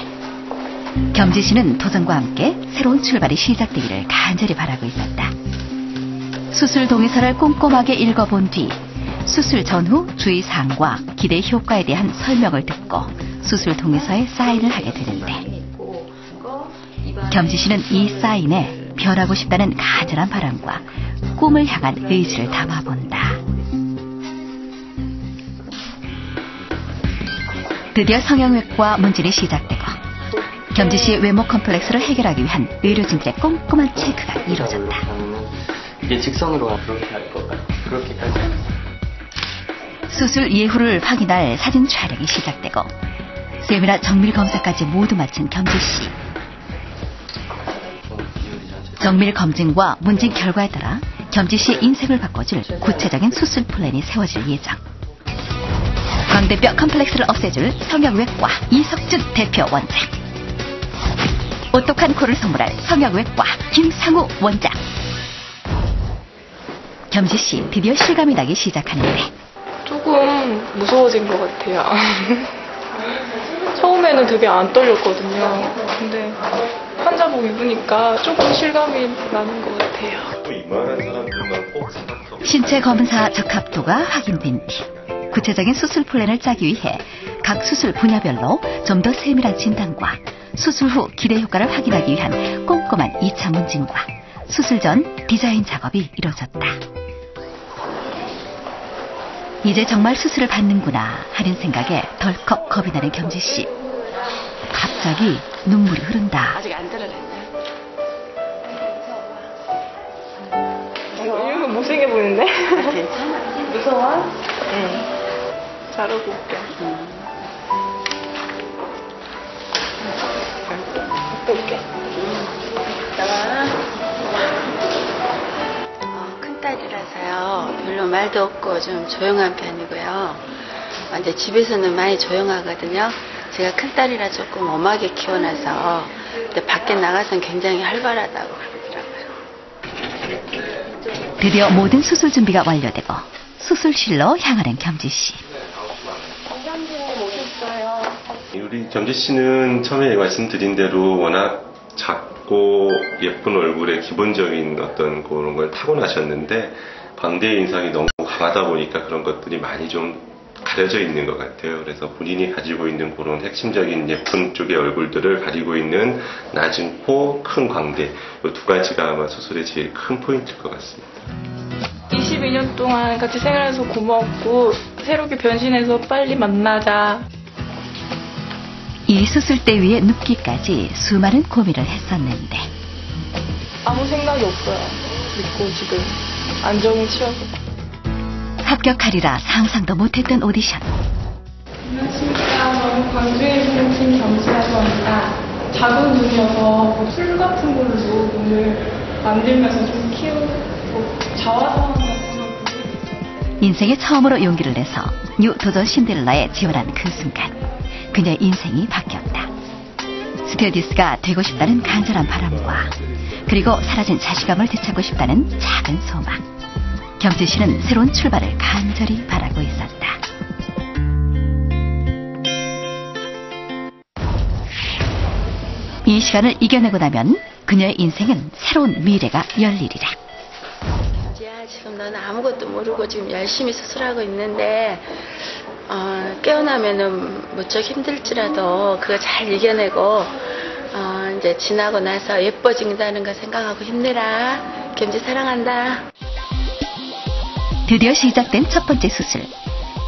겸지씨는 도전과 함께 새로운 출발이 시작되기를 간절히 바라고 있었다. 수술 동의서를 꼼꼼하게 읽어본 뒤 수술 전후 주의사항과 기대 효과에 대한 설명을 듣고 수술 동의서에 사인을 하게 되는데 겸지씨는 이 사인에 변하고 싶다는 간절한 바람과 꿈을 향한 의지를 담아본다. 드디어 성형외과 문진이 시작되고 겸지씨의 외모 컴플렉스를 해결하기 위한 의료진들의 꼼꼼한 체크가 이루어졌다. 이게 직선으로 그렇게 할 것 같아요. 그렇게까지. 수술 예후를 확인할 사진 촬영이 시작되고 세밀한 정밀 검사까지 모두 마친 겸지씨. 정밀 검진과 문진 결과에 따라 겸지씨의 인생을 바꿔줄 구체적인 수술 플랜이 세워질 예정. 광대뼈 컴플렉스를 없애줄 성형외과 이석준 대표 원장. 오똑한 코를 선물할 성형외과 김상우 원장. 겸지씨 드디어 실감이 나기 시작하는데 조금 무서워진 것 같아요. 처음에는 되게 안 떨렸거든요. 근데 환자복 입으니까 조금 실감이 나는 것 같아요. 이만한 사람들만 꼭 생각하고 신체 검사 적합도가 확인된 뒤 구체적인 수술 플랜을 짜기 위해 각 수술 분야별로 좀 더 세밀한 진단과 수술 후 기대 효과를 확인하기 위한 꼼꼼한 2차 문진과 수술 전 디자인 작업이 이루어졌다. 이제 정말 수술을 받는구나 하는 생각에 덜컥 겁이 나는 겸지씨. 갑자기 눈물이 흐른다. 아직 안 들어갔네. 이거 못생겨 보이는데? 괜찮아. 무서워? 응. 자르고 올게. 갖고 올게. 나와. 큰딸이라서요. 별로 말도 없고 좀 조용한 편이고요. 근데 집에서는 많이 조용하거든요. 제가 큰딸이라 조금 엄하게 키워놔서 근데 밖에 나가서는 굉장히 활발하다고 그러더라고요. 드디어 모든 수술 준비가 완료되고 수술실로 향하는 겸지씨. 우리 겸지 씨는 처음에 말씀드린 대로 워낙 작고 예쁜 얼굴에 기본적인 어떤 그런 걸 타고나셨는데 광대의 인상이 너무 강하다 보니까 그런 것들이 많이 좀 가려져 있는 것 같아요. 그래서 본인이 가지고 있는 그런 핵심적인 예쁜 쪽의 얼굴들을 가지고 있는 낮은 코, 큰 광대 이 두 가지가 아마 수술의 제일 큰 포인트일 것 같습니다. 22년 동안 같이 생활해서 고마웠고 새롭게 변신해서 빨리 만나자. 이 수술대 위에 눕기까지 수많은 고민을 했었는데 아무 생각이 없어요. 믿고 지금 안정을 취하고. 합격하리라 상상도 못했던 오디션. 안녕하십니까. 저는 광주에 있는 김겸지라고 합니다. 작은 눈이어서 술 같은 걸로 눈을 만들면서 좀 키우고 자화상 같은 걸 부르고 있어요. 인생에 처음으로 용기를 내서 뉴 도전 신데렐라에 지원한 그 순간 그녀의 인생이 바뀌었다. 스튜어디스가 되고 싶다는 간절한 바람과 그리고 사라진 자신감을 되찾고 싶다는 작은 소망. 겸지 씨는 새로운 출발을 간절히 바라고 있었다. 이 시간을 이겨내고 나면 그녀의 인생은 새로운 미래가 열리리라. 겸지야, 지금 너는 아무것도 모르고 지금 열심히 수술하고 있는데 깨어나면은 무척 힘들지라도 그거 잘 이겨내고 이제 지나고 나서 예뻐진다는 거 생각하고 힘내라. 겸지 사랑한다. 드디어 시작된 첫 번째 수술.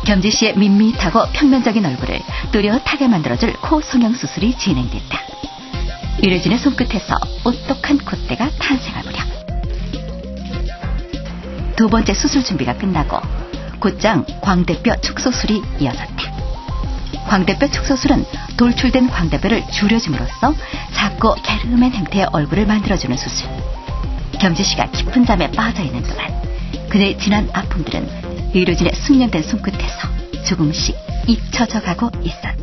겸지 씨의 밋밋하고 평면적인 얼굴을 뚜렷하게 만들어줄 코 성형 수술이 진행됐다. 의료진의 손끝에서 오똑한 콧대가 탄생할 무렵 두 번째 수술 준비가 끝나고 곧장 광대뼈 축소술이 이어졌다. 광대뼈 축소술은 돌출된 광대뼈를 줄여줌으로써 작고 게으름한 형태의 얼굴을 만들어주는 수술. 겸지 씨가 깊은 잠에 빠져있는 동안 그녀의 지난 아픔들은 의료진의 숙련된 손끝에서 조금씩 잊혀져 가고 있었다.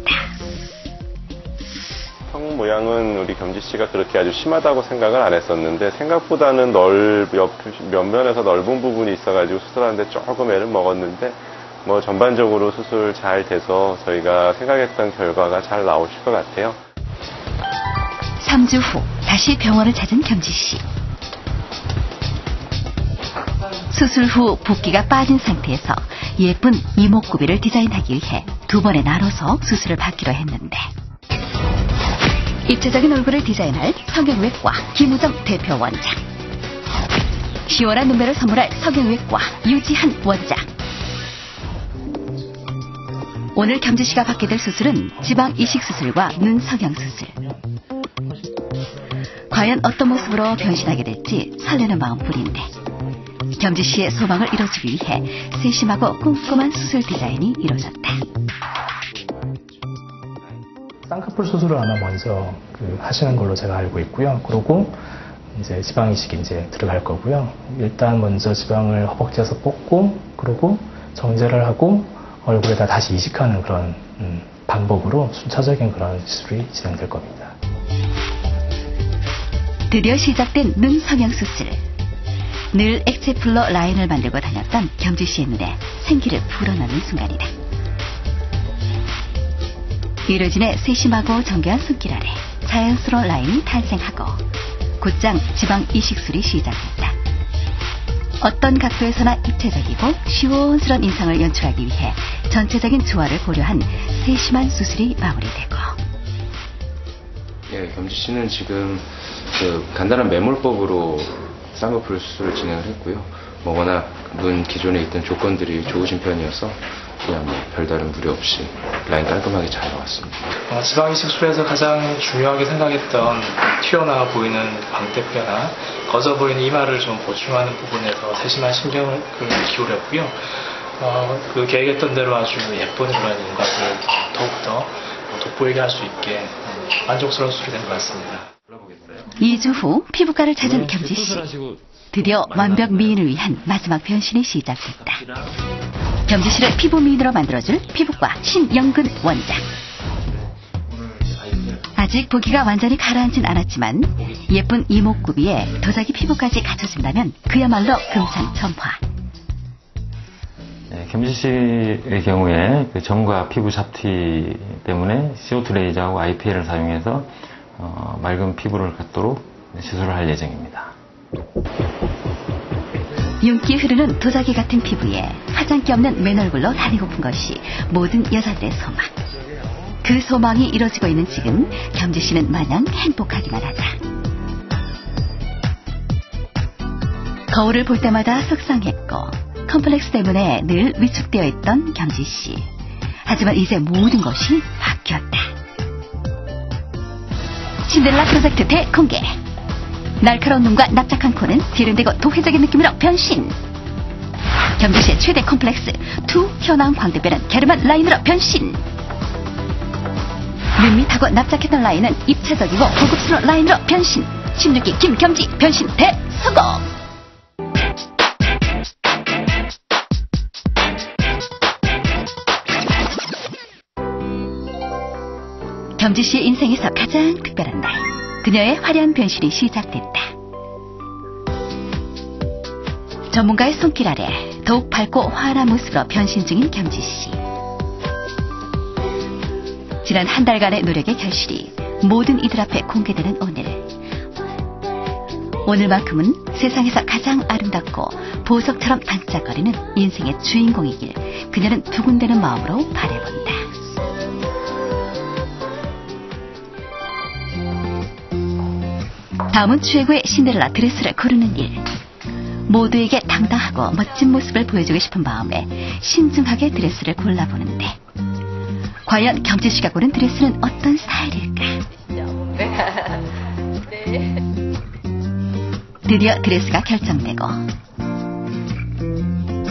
형 모양은 우리 겸지 씨가 그렇게 아주 심하다고 생각을 안 했었는데 생각보다는 옆면에서 넓은 부분이 있어가지고 수술하는데 조금 애를 먹었는데 뭐 전반적으로 수술 잘 돼서 저희가 생각했던 결과가 잘 나오실 것 같아요. 3주 후 다시 병원을 찾은 겸지 씨. 수술 후 붓기가 빠진 상태에서 예쁜 이목구비를 디자인하기 위해 두 번에 나눠서 수술을 받기로 했는데 입체적인 얼굴을 디자인할 성형외과 김우정 대표 원장, 시원한 눈매를 선물할 성형외과 유지한 원장. 오늘 겸지 씨가 받게 될 수술은 지방 이식 수술과 눈 성형 수술. 과연 어떤 모습으로 변신하게 될지 설레는 마음뿐인데 겸지 씨의 소망을 이뤄주기 위해 세심하고 꼼꼼한 수술 디자인이 이루어졌다. 쌍꺼풀 수술을 아마 먼저 하시는 걸로 제가 알고 있고요. 그리고 이제 지방 이식이 이제 들어갈 거고요. 일단 먼저 지방을 허벅지에서 뽑고 그리고 정제를 하고 얼굴에다 다시 이식하는 그런 방법으로 순차적인 그런 시술이 진행될 겁니다. 드디어 시작된 눈 성형 수술. 늘 액체 풀로 라인을 만들고 다녔던 겸지 씨의 눈에 생기를 불어넣는 순간이다. 의료진의 세심하고 정교한 손길 아래 자연스러운 라인이 탄생하고 곧장 지방 이식술이 시작됐다. 어떤 각도에서나 입체적이고 시원스러운 인상을 연출하기 위해 전체적인 조화를 고려한 세심한 수술이 마무리되고 예, 겸지 씨는 지금 간단한 매몰법으로 쌍꺼풀 수술을 진행을 했고요. 워낙 눈 기존에 있던 조건들이 좋으신 편이어서 그냥 별다른 무리 없이 라인 깔끔하게 잘 나왔습니다. 지방 이식 수술에서 가장 중요하게 생각했던 튀어나와 보이는 광대뼈나 거져 보이는 이마를 좀 보충하는 부분에서 세심한 신경을 기울였고요. 그 계획했던 대로 아주 예쁜 그런 윤곽을 더욱더 돋보이게 할 수 있게 만족스러운 수술이 된 것 같습니다. 2주 후 피부과를 찾은 겸지 씨. 드디어 완벽 미인을 위한 마지막 변신이 시작됐다. 겸지 씨를 피부 미인으로 만들어줄 피부과 신영근 원장. 아직 보기가 완전히 가라앉진 않았지만 예쁜 이목구비에 도자기 피부까지 갖춰진다면 그야말로 금상첨화. 네, 겸지 씨의 경우에 그 점과 피부 잡티 때문에 CO2 레이저하고 IPL을 사용해서 맑은 피부를 갖도록 시술을 할 예정입니다. 윤기 흐르는 도자기 같은 피부에 화장기 없는 맨얼굴로 다니고픈 것이 모든 여자들의 소망. 그 소망이 이루어지고 있는 지금 겸지 씨는 마냥 행복하기만 하다. 거울을 볼 때마다 속상했고 컴플렉스 때문에 늘 위축되어 있던 겸지 씨. 하지만 이제 모든 것이 바뀌었다. 신데렐라 프로젝트 대공개. 날카로운 눈과 납작한 코는 세련되고 도회적인 느낌으로 변신. 겸지 씨의 최대 컴플렉스 툭 튀어나온 광대뼈는 갸름한 라인으로 변신. 밋밋하고 납작했던 라인은 입체적이고 고급스러운 라인으로 변신. 16기 김겸지 변신 대성공. 겸지 씨의 인생에서 가장 특별한 날, 그녀의 화려한 변신이 시작됐다. 전문가의 손길 아래 더욱 밝고 화려한 모습으로 변신 중인 겸지 씨. 지난 한 달간의 노력의 결실이 모든 이들 앞에 공개되는 오늘만큼은 세상에서 가장 아름답고 보석처럼 반짝거리는 인생의 주인공이길 그녀는 두근대는 마음으로 바라본다. 다음은 최고의 신데렐라 드레스를 고르는 일. 모두에게 당당하고 멋진 모습을 보여주고 싶은 마음에 신중하게 드레스를 골라보는데, 과연 겸지 씨가 고른 드레스는 어떤 스타일일까? 드디어 드레스가 결정되고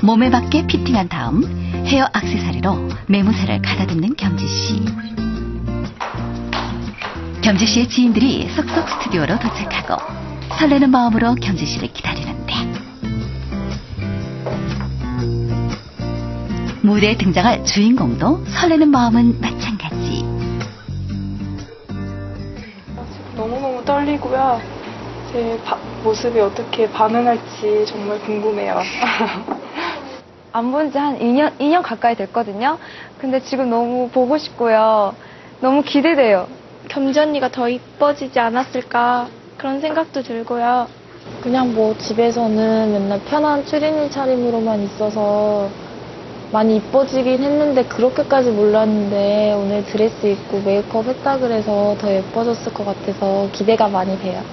몸에 맞게 피팅한 다음 헤어 액세서리로 매무새를 가다듬는 겸지 씨. 겸지 씨의 지인들이 쏙쏙 스튜디오로 도착하고 설레는 마음으로 겸지 씨를 기다리는데, 무대에 등장할 주인공도 설레는 마음은 마찬가지. 너무너무 떨리고요. 제 모습이 어떻게 반응할지 정말 궁금해요. 안 본 지 한 2년 가까이 됐거든요. 근데 지금 너무 보고 싶고요. 너무 기대돼요. 겸지 언니가 더 이뻐지지 않았을까 그런 생각도 들고요. 그냥 뭐 집에서는 맨날 편한 추리닝 차림으로만 있어서 많이 이뻐지긴 했는데 그렇게까지 몰랐는데 오늘 드레스 입고 메이크업 했다 그래서 더 예뻐졌을 것 같아서 기대가 많이 돼요.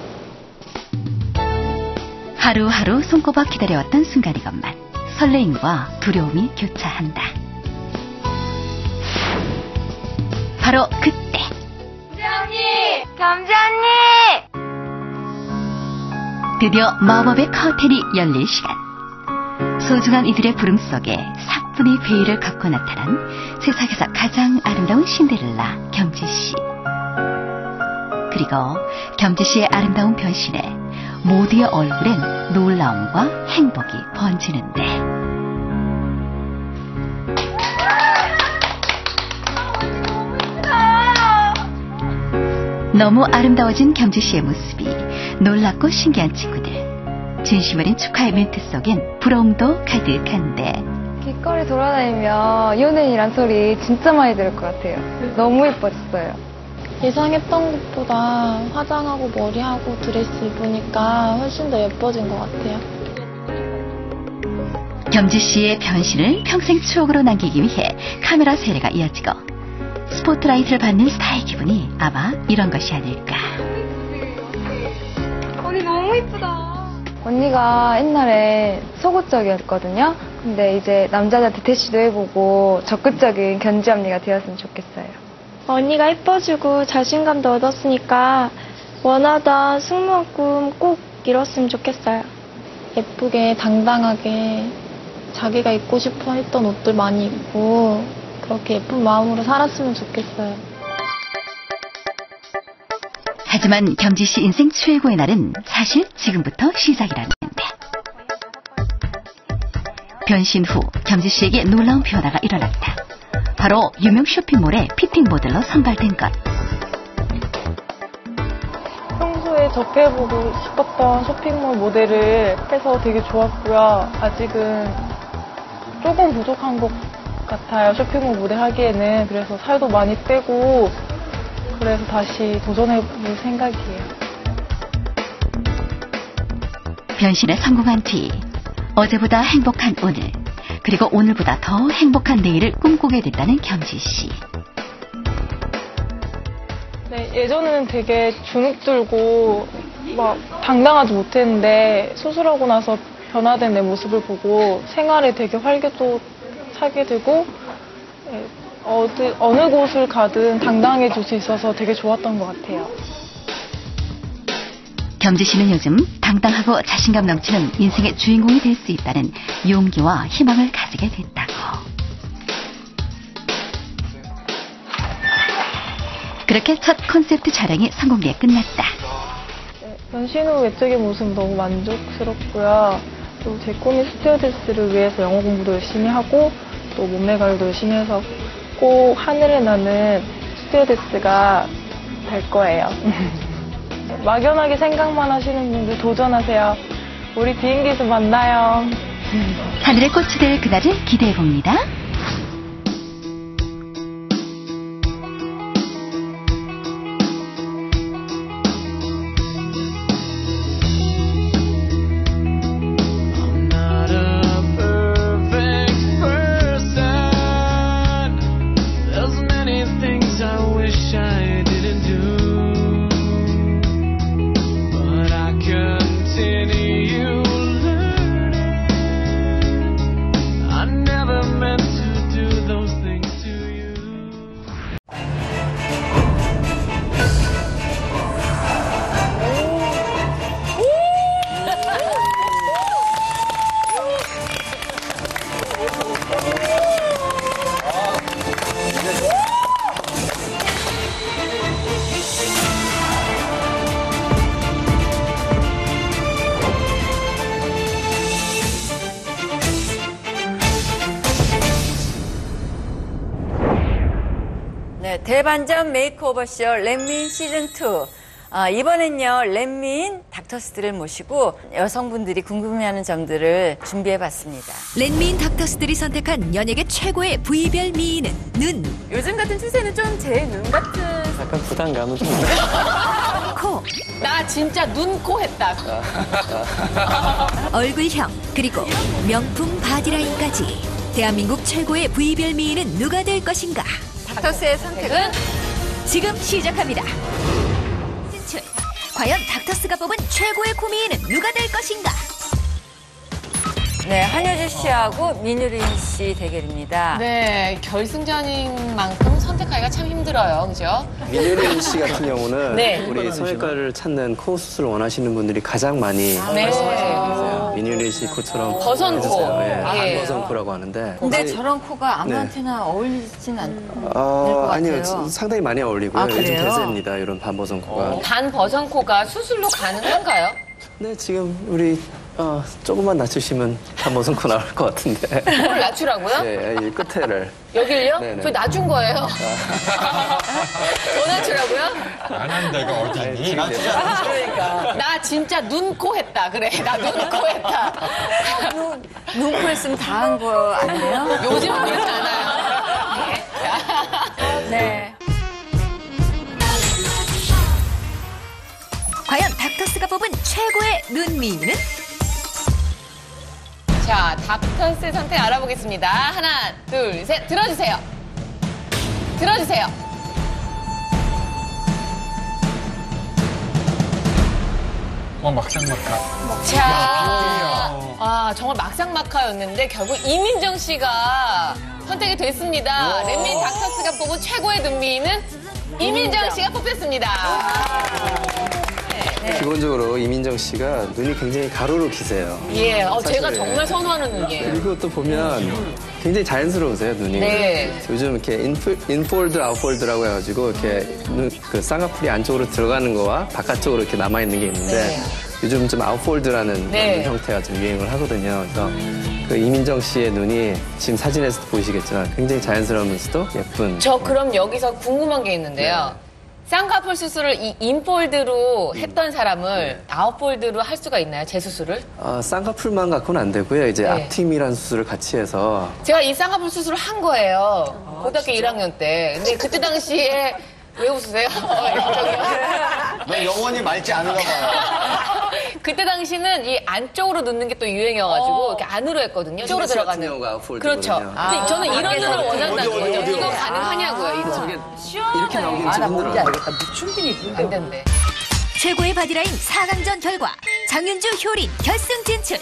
하루하루 손꼽아 기다려왔던 순간이건만 설레임과 두려움이 교차한다. 바로 그때 겸지 언니! 드디어 마법의 커튼이 열릴 시간. 소중한 이들의 부름 속에 사뿐히 베일을 걷고 나타난 세상에서 가장 아름다운 신데렐라 겸지 씨. 그리고 겸지 씨의 아름다운 변신에 모두의 얼굴엔 놀라움과 행복이 번지는데, 너무 아름다워진 겸지 씨의 모습이 놀랍고 신기한 친구들. 진심 어린 축하의 멘트 속엔 부러움도 가득한데, 길거리 돌아다니면 연예인이란 소리 진짜 많이 들을 것 같아요. 너무 예뻐졌어요. 예상했던 것보다 화장하고 머리하고 드레스 입으니까 훨씬 더 예뻐진 것 같아요. 겸지 씨의 변신을 평생 추억으로 남기기 위해 카메라 세례가 이어지고 스포트라이트를 받는 스타의 기분이 아마 이런 것이 아닐까. 언니 너무 예쁘다. 언니가 옛날에 소극적이었거든요. 근데 이제 남자들한테 대시도 해보고 적극적인 견지 언니가 되었으면 좋겠어요. 언니가 예뻐지고 자신감도 얻었으니까 원하던 승무원 꿈 꼭 이뤘으면 좋겠어요. 예쁘게 당당하게 자기가 입고 싶어 했던 옷들 많이 입고 그렇게 예쁜 마음으로 살았으면 좋겠어요. 하지만 겸지 씨 인생 최고의 날은 사실 지금부터 시작이라는데, 변신 후 겸지 씨에게 놀라운 변화가 일어났다. 바로 유명 쇼핑몰의 피팅 모델로 선발된 것. 평소에 접해보고 싶었던 쇼핑몰 모델을 해서 되게 좋았고요. 아직은 조금 부족한 것 같아요. 쇼핑몰 모델 하기에는. 그래서 살도 많이 빼고 그래서 다시 도전해볼 생각이에요. 변신에 성공한 뒤 어제보다 행복한 오늘, 그리고 오늘보다 더 행복한 내일을 꿈꾸게 됐다는 겸지 씨. 네, 예전에는 되게 주눅들고 막 당당하지 못했는데 수술하고 나서 변화된 내 모습을 보고 생활에 되게 활기도 차게 되고 어느 곳을 가든 당당해질 수 있어서 되게 좋았던 것 같아요. 겸지 씨는 요즘 당당하고 자신감 넘치는 인생의 주인공이 될 수 있다는 용기와 희망을 가지게 됐다고. 그렇게 첫 콘셉트 촬영이 성공리에 끝났다. 변신 후 외적인 모습 너무 만족스럽고요. 또 제 꿈인 스튜어디스를 위해서 영어 공부도 열심히 하고 또 몸매 관리도 열심히 해서 꼭 하늘에 나는 스튜어디스가 될 거예요. 막연하게 생각만 하시는 분들 도전하세요. 우리 비행기에서 만나요. 하늘에 꽃이 될 그날을 기대해봅니다. 네, 대반전 메이크오버쇼 렛민 시즌2. 이번엔요, 렛민 닥터스들을 모시고 여성분들이 궁금해하는 점들을 준비해봤습니다. 렛민 닥터스들이 선택한 연예계 최고의 부위별 미인은 눈. 요즘 같은 추세는 좀 제 눈 같은. 약간 부담감은 좀. 코. 나 진짜 눈, 코 했다. 얼굴형, 그리고 명품 바디라인까지. 대한민국 최고의 부위별 미인은 누가 될 것인가? 닥터스의 선택은 지금 시작합니다. 진출. 과연 닥터스가 뽑은 최고의 코미인은 누가 될 것인가? 네, 한효주 씨하고 민유린 씨 대결입니다. 네, 결승전인 만큼 선택하기가 참 힘들어요. 그죠? 민유린 씨 같은 경우는 네. 우리 성형외과를 찾는 코 수술을 원하시는 분들이 가장 많이 네. 말씀하세요. 민유린 씨 코처럼 버선코. 해주세요. 예. 버선코라고 하는데. 근데 저런 코가 아무한테나 어울리진 않을 것 아니요, 같아요. 상당히 많이 어울리고요. 아, 요즘 그래요? 대세입니다. 이런 반버선코가. 반 버선코가 수술로 가능한가요? 네, 지금 우리 조금만 낮추시면 반버선코 나올 것 같은데. 코를 낮추라고요? 네, 이 끝에를. 여길요? 네네. 저 낮춘 거예요. 더 낮추라고요? 안 한 데가 어디니? 그러니까. 나 진짜 눈, 코 했다. 그래, 나 눈, 코 했다. 눈, 코 했으면 다 한 거 아니에요? 요즘은 그렇지 않아요. 네. 과연 닥터스가 뽑은 최고의 눈 미인은? 자, 닥터스의 선택 알아보겠습니다. 하나, 둘, 셋. 들어주세요. 들어주세요. 막상막하. 자, 정말 막상막하였는데 결국 이민정 씨가 선택이 됐습니다. 렛민 닥터스가 뽑은 최고의 눈미인은 이민정 씨가 뽑혔습니다. 네. 기본적으로 이민정 씨가 눈이 굉장히 가로로 기세요. 예, 제가 사실, 정말 선호하는 눈이에요. 그리고 또 보면 굉장히 자연스러우세요, 눈이. 네. 요즘 이렇게 인폴드, 아웃폴드라고 해가지고 이렇게 그 쌍꺼풀이 안쪽으로 들어가는 거와 바깥쪽으로 이렇게 남아있는 게 있는데 네. 요즘 좀 아웃폴드라는 네. 형태가 좀 유행을 하거든요. 그래서 그 이민정 씨의 눈이 지금 사진에서도 보이시겠지만 굉장히 자연스러우면서도 예쁜. 저 그럼 여기서 궁금한 게 있는데요. 쌍꺼풀 수술을 이 인폴드로 했던 사람을 아웃폴드로 할 수가 있나요? 재수술을? 쌍꺼풀만 갖고는 안 되고요. 이제 네. 앞팀이라는 수술을 같이 해서 제가 이 쌍꺼풀 수술을 한 거예요. 고등학교 1학년 때. 근데 그때 당시에 왜 웃으세요? 너 영원히 맑지 않은가 봐요. 그때 당시는 이 안쪽으로 넣는 게 또 유행이어가지고 이렇게 안으로 했거든요. 이쪽으로 들어가는. 그렇죠. 근데 저는 이런 눈을 원한다는 거죠. 이거 가능하냐고요, 이거. 이렇게 나오긴 좀 힘들어요. 충분히 안 된대. 최고의 바디라인 4강전 결과 장윤주, 효린 결승 진출.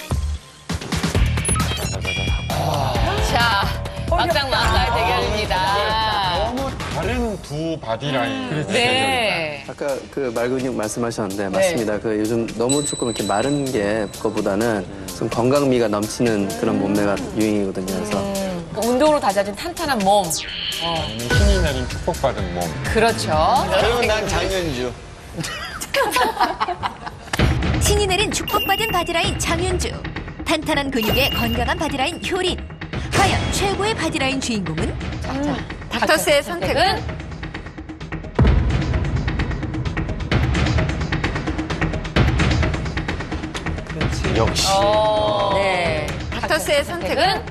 자, 막상막하의 대결입니다. 너무 다른 두 바디라인. 네. 아까 그 말근육 말씀하셨는데 맞습니다. 그 요즘 너무 조금 이렇게 마른 게 거보다는 좀 건강미가 넘치는 그런 몸매가 유행이거든요. 그래서 운동으로 다져진 탄탄한 몸. 신이 내린 축복받은 몸. 그렇죠. 그러면 난 장윤주. 신이 내린 축복받은 바디라인 장윤주. 탄탄한 근육에 건강한 바디라인 효린. 과연 최고의 바디라인 주인공은? 닥터스의 선택은? 역시. 네. 닥터스의 선택은?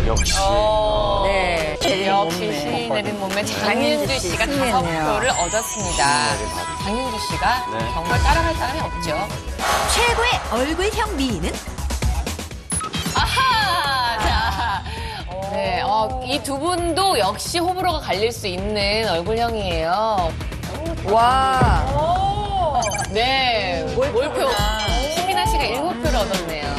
역시. 네. 역시 신이 내린 몸에 장윤주 씨가 5표를 얻었습니다. 장윤주 씨가 정말 따라갈 사람이 없죠. 최고의 얼굴형 미인은? 아하! 자, 네, 이 두 분도 역시 호불호가 갈릴 수 있는 얼굴형이에요. 와. 네, 몰표. 신민아 씨가 7표를 얻었네요.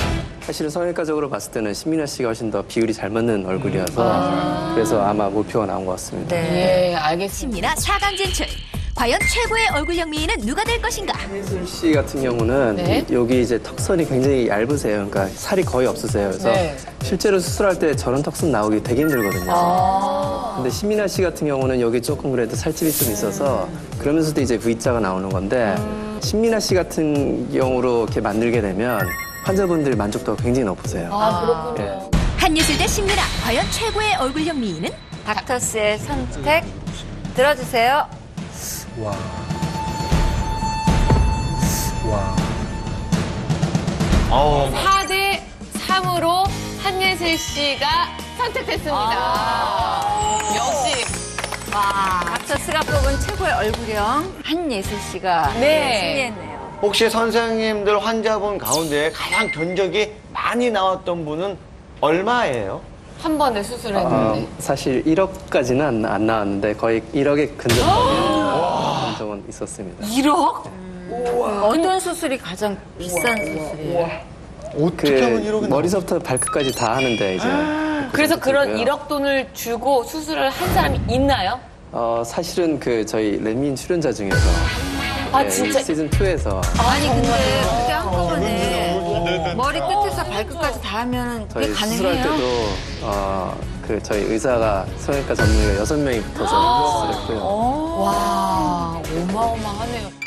사실은 성형외과적으로 봤을 때는 신민아 씨가 훨씬 더 비율이 잘 맞는 얼굴이어서 그래서 아마 몰표가 나온 것 같습니다. 네, 알겠습니다. 신민아 4강 진출. 과연 최고의 얼굴형 미인은 누가 될 것인가? 한예슬 씨 같은 경우는 네. 여기 이제 턱선이 굉장히 얇으세요. 그러니까 살이 거의 없으세요. 그래서 네. 실제로 수술할 때 저런 턱선 나오기 되게 힘들거든요. 근데 신민아 씨 같은 경우는 여기 조금 그래도 살집이 좀 있어서 그러면서도 이제 V자가 나오는 건데 신민아 씨 같은 경우로 이렇게 만들게 되면 환자분들 만족도가 굉장히 높으세요. 그렇군요. 예. 한예슬 대 신민아. 과연 최고의 얼굴형 미인은? 닥터스의 선택 들어주세요. 와. 와. 4대 3으로 한예슬 씨가 선택됐습니다. 역시. 와. 닥터스가 뽑은 최고의 얼굴형 한예슬 씨가 승리했네요. 혹시 선생님들 환자분 가운데 가장 견적이 많이 나왔던 분은 얼마예요? 한 번에 수술했는데. 사실 1억까지는 안 나왔는데 거의 1억에 근접하는 적은 있었습니다. 1억? 어떤 수술이 가장 비싼 수술이에요? 어떻게 하면 1억이 머리서부터 발끝까지 다 하는데 이제 그래서 그런 있고요. 1억 돈을 주고 수술을 한 사람이 있나요? 사실은 저희 렛민 출연자 중에서 진짜? 시즌 2에서 아니 근데 어떻게 한꺼번에 머리 끝에서 발끝까지 다 하면 저희 그게 수술할 가능해요? 때도 저희 의사가 성형외과 전문의가 6명이 붙어서 수술했고요. 와, 어마어마하네요.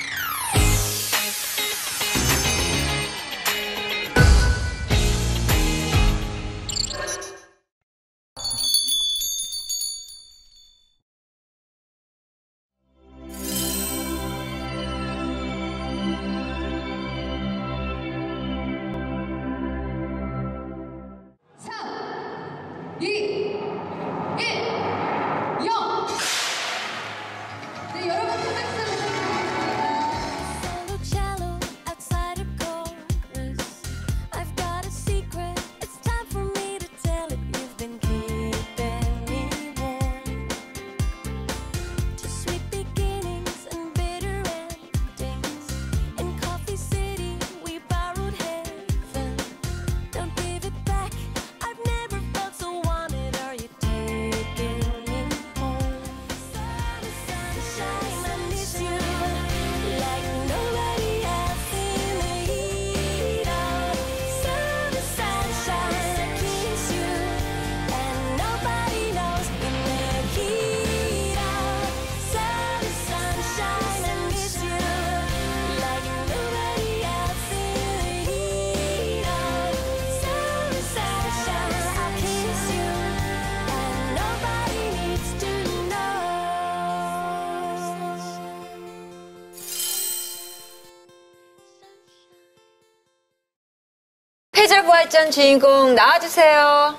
패절 부활전 주인공 나와주세요.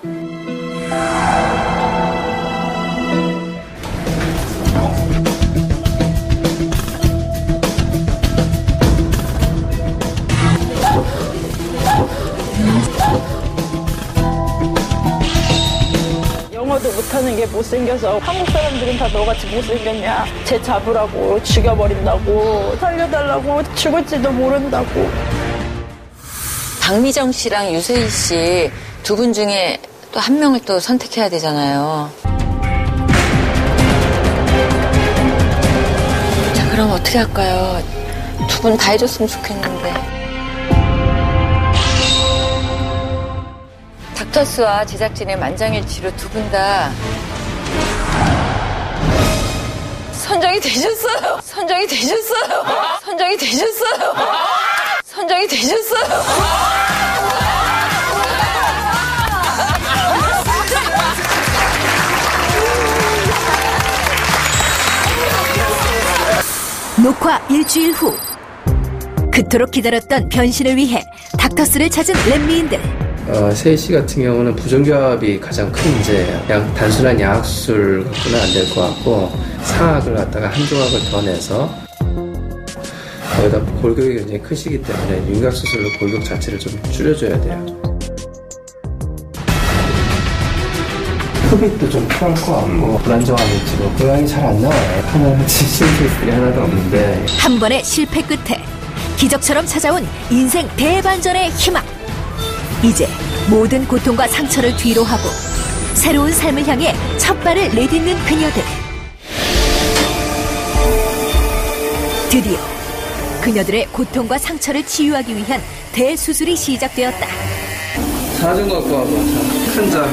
영어도 못하는 게 못생겨서 한국 사람들은 다 너같이 못생겼냐, 쟤 잡으라고, 죽여버린다고, 살려달라고, 죽을지도 모른다고. 박미정 씨랑 유세희 씨 두 분 중에 또 한 명을 또 선택해야 되잖아요. 자, 그럼 어떻게 할까요? 두 분 다 해줬으면 좋겠는데. 닥터스와 제작진의 만장일치로 두 분 다 선정이 되셨어요. 선정이 되셨어요. 선정이 되셨어요. 선정이 되셨어요. 녹화 일주일 후 그토록 기다렸던 변신을 위해 닥터스를 찾은 렛미인들. 세희 씨 같은 경우는 부정교합이 가장 큰 문제예요. 그냥 단순한 양악 수술 갖고는 안 될 것 같고 상악을 갖다가 한 조각을 더 내서 거기다 골격이 굉장히 크시기 때문에 윤곽 수술로 골격 자체를 좀 줄여줘야 돼요. 흡입도 좀 필요할 것 같고 불안정함이 있지도 고양이 잘 안 나와요. 하나는 신체들이 하나도 없는데 한 번의 실패 끝에 기적처럼 찾아온 인생 대반전의 희망. 이제 모든 고통과 상처를 뒤로 하고 새로운 삶을 향해 첫 발을 내딛는 그녀들. 드디어 그녀들의 고통과 상처를 치유하기 위한 대수술이 시작되었다. 자주 갖고 와봐. 큰 자.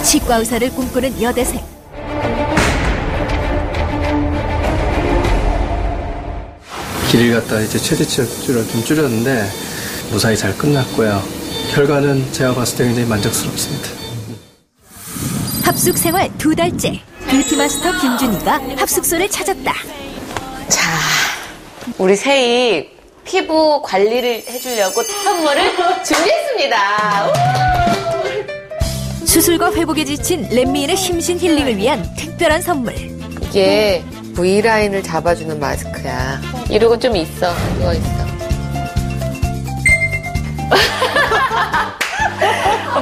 치과 의사를 꿈꾸는 여대생. 길이를 갖다 이제 최대치를 좀 줄였는데 무사히 잘 끝났고요. 결과는 제가 봤을 때 굉장히 만족스럽습니다. 합숙 생활 2달째. 뷰티 마스터 김준희가 합숙소를 찾았다. 자, 우리 세희 피부 관리를 해주려고 선물을 준비했습니다. 수술과 회복에 지친 렛미인의 심신 힐링을 위한 특별한 선물. 이게 V라인을 잡아주는 마스크야. 이러고 좀 있어. 누워있어.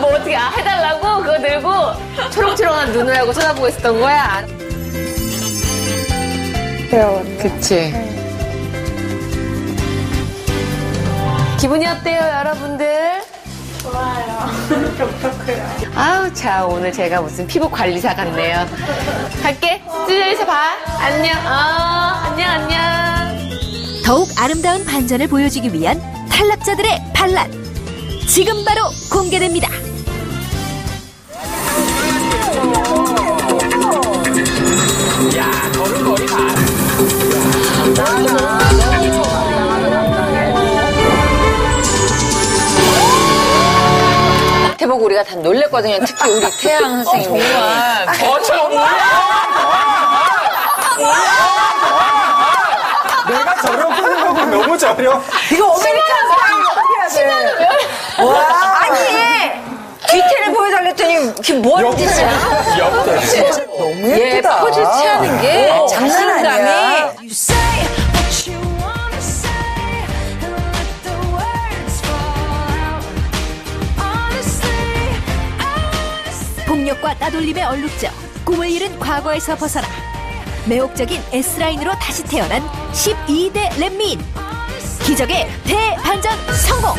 뭐 어떻게 해달라고? 그거 들고 초롱초롱한 눈을 하고 쳐다보고 있었던 거야? 그치. 기분이 어때요, 여러분들? 좋아요. 촉촉해요. 아우, 자, 오늘 제가 무슨 피부 관리사 같네요. 갈게. 스튜디오에서 봐. 안녕. 안녕, 안녕. 더욱 아름다운 반전을 보여주기 위한 탈락자들의 반란. 지금 바로 공개됩니다. 야, 걸음걸이 봐. 대박 우리가 다 놀랬거든요. 특히 우리 태양 선생님이. 정말. 저 뭐야? 내가 저런 끄는 거 보면 너무 저려. 이거 아메리칸 사람이 어떻게 해야 돼? 와. 아니, 뒤태를 보여달랬더니 그게 뭐하는 짓이야? 너무 예쁘다. 얘 포즈 취하는 게 장난 아니야. 폭력과 따돌림에 얼룩져 꿈을 잃은 과거에서 벗어나 매혹적인 S라인으로 다시 태어난 12대 렛미인. 기적의 대반전 성공!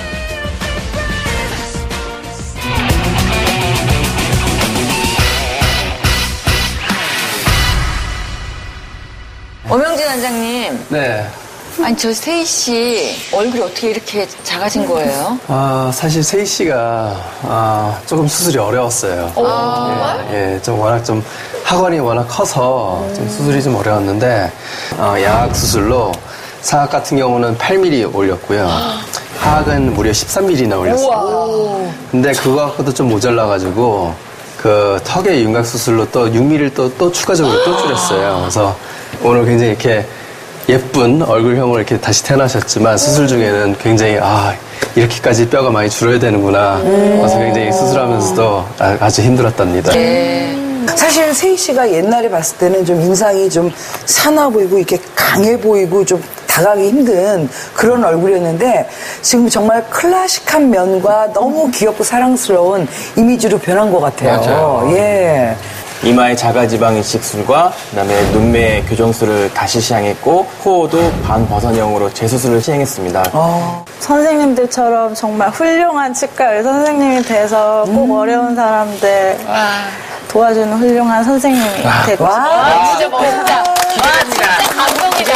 오명진 원장님. 네. 아니 저 세희 씨 얼굴이 어떻게 이렇게 작아진 거예요? 사실 세희 씨가 조금 수술이 어려웠어요. 좀 워낙 좀 하관이 워낙 커서 좀 수술이 좀 어려웠는데 양악 수술로 상악 같은 경우는 8mm 올렸고요. 하악은 무려 13mm나 올렸어요. 근데 그거 갖고도 좀 모자라가지고 그 턱의 윤곽 수술로 또 6mm를 또 추가적으로 또 줄였어요. 그래서 오늘 굉장히 이렇게 예쁜 얼굴형을 이렇게 다시 태어나셨지만 수술 중에는 굉장히 이렇게까지 뼈가 많이 줄어야 되는구나. 그래서 굉장히 수술하면서도 아주 힘들었답니다. 사실 세희 씨가 옛날에 봤을 때는 좀 인상이 좀 사나 보이고 이렇게 강해 보이고 좀 다가가기 힘든 그런 얼굴이었는데 지금 정말 클래식한 면과 너무 귀엽고 사랑스러운 이미지로 변한 것 같아요. 맞아요. 예. 이마의 자가지방 이식술과 그다음에 눈매 교정술을 다시 시행했고 코어도 반버선형으로 재수술을 시행했습니다. 선생님들처럼 정말 훌륭한 치과 의사 선생님이 돼서 꼭 어려운 사람들 도와주는 훌륭한 선생님이 되고 싶어요. 진짜 멋있다. 진짜 감동이다.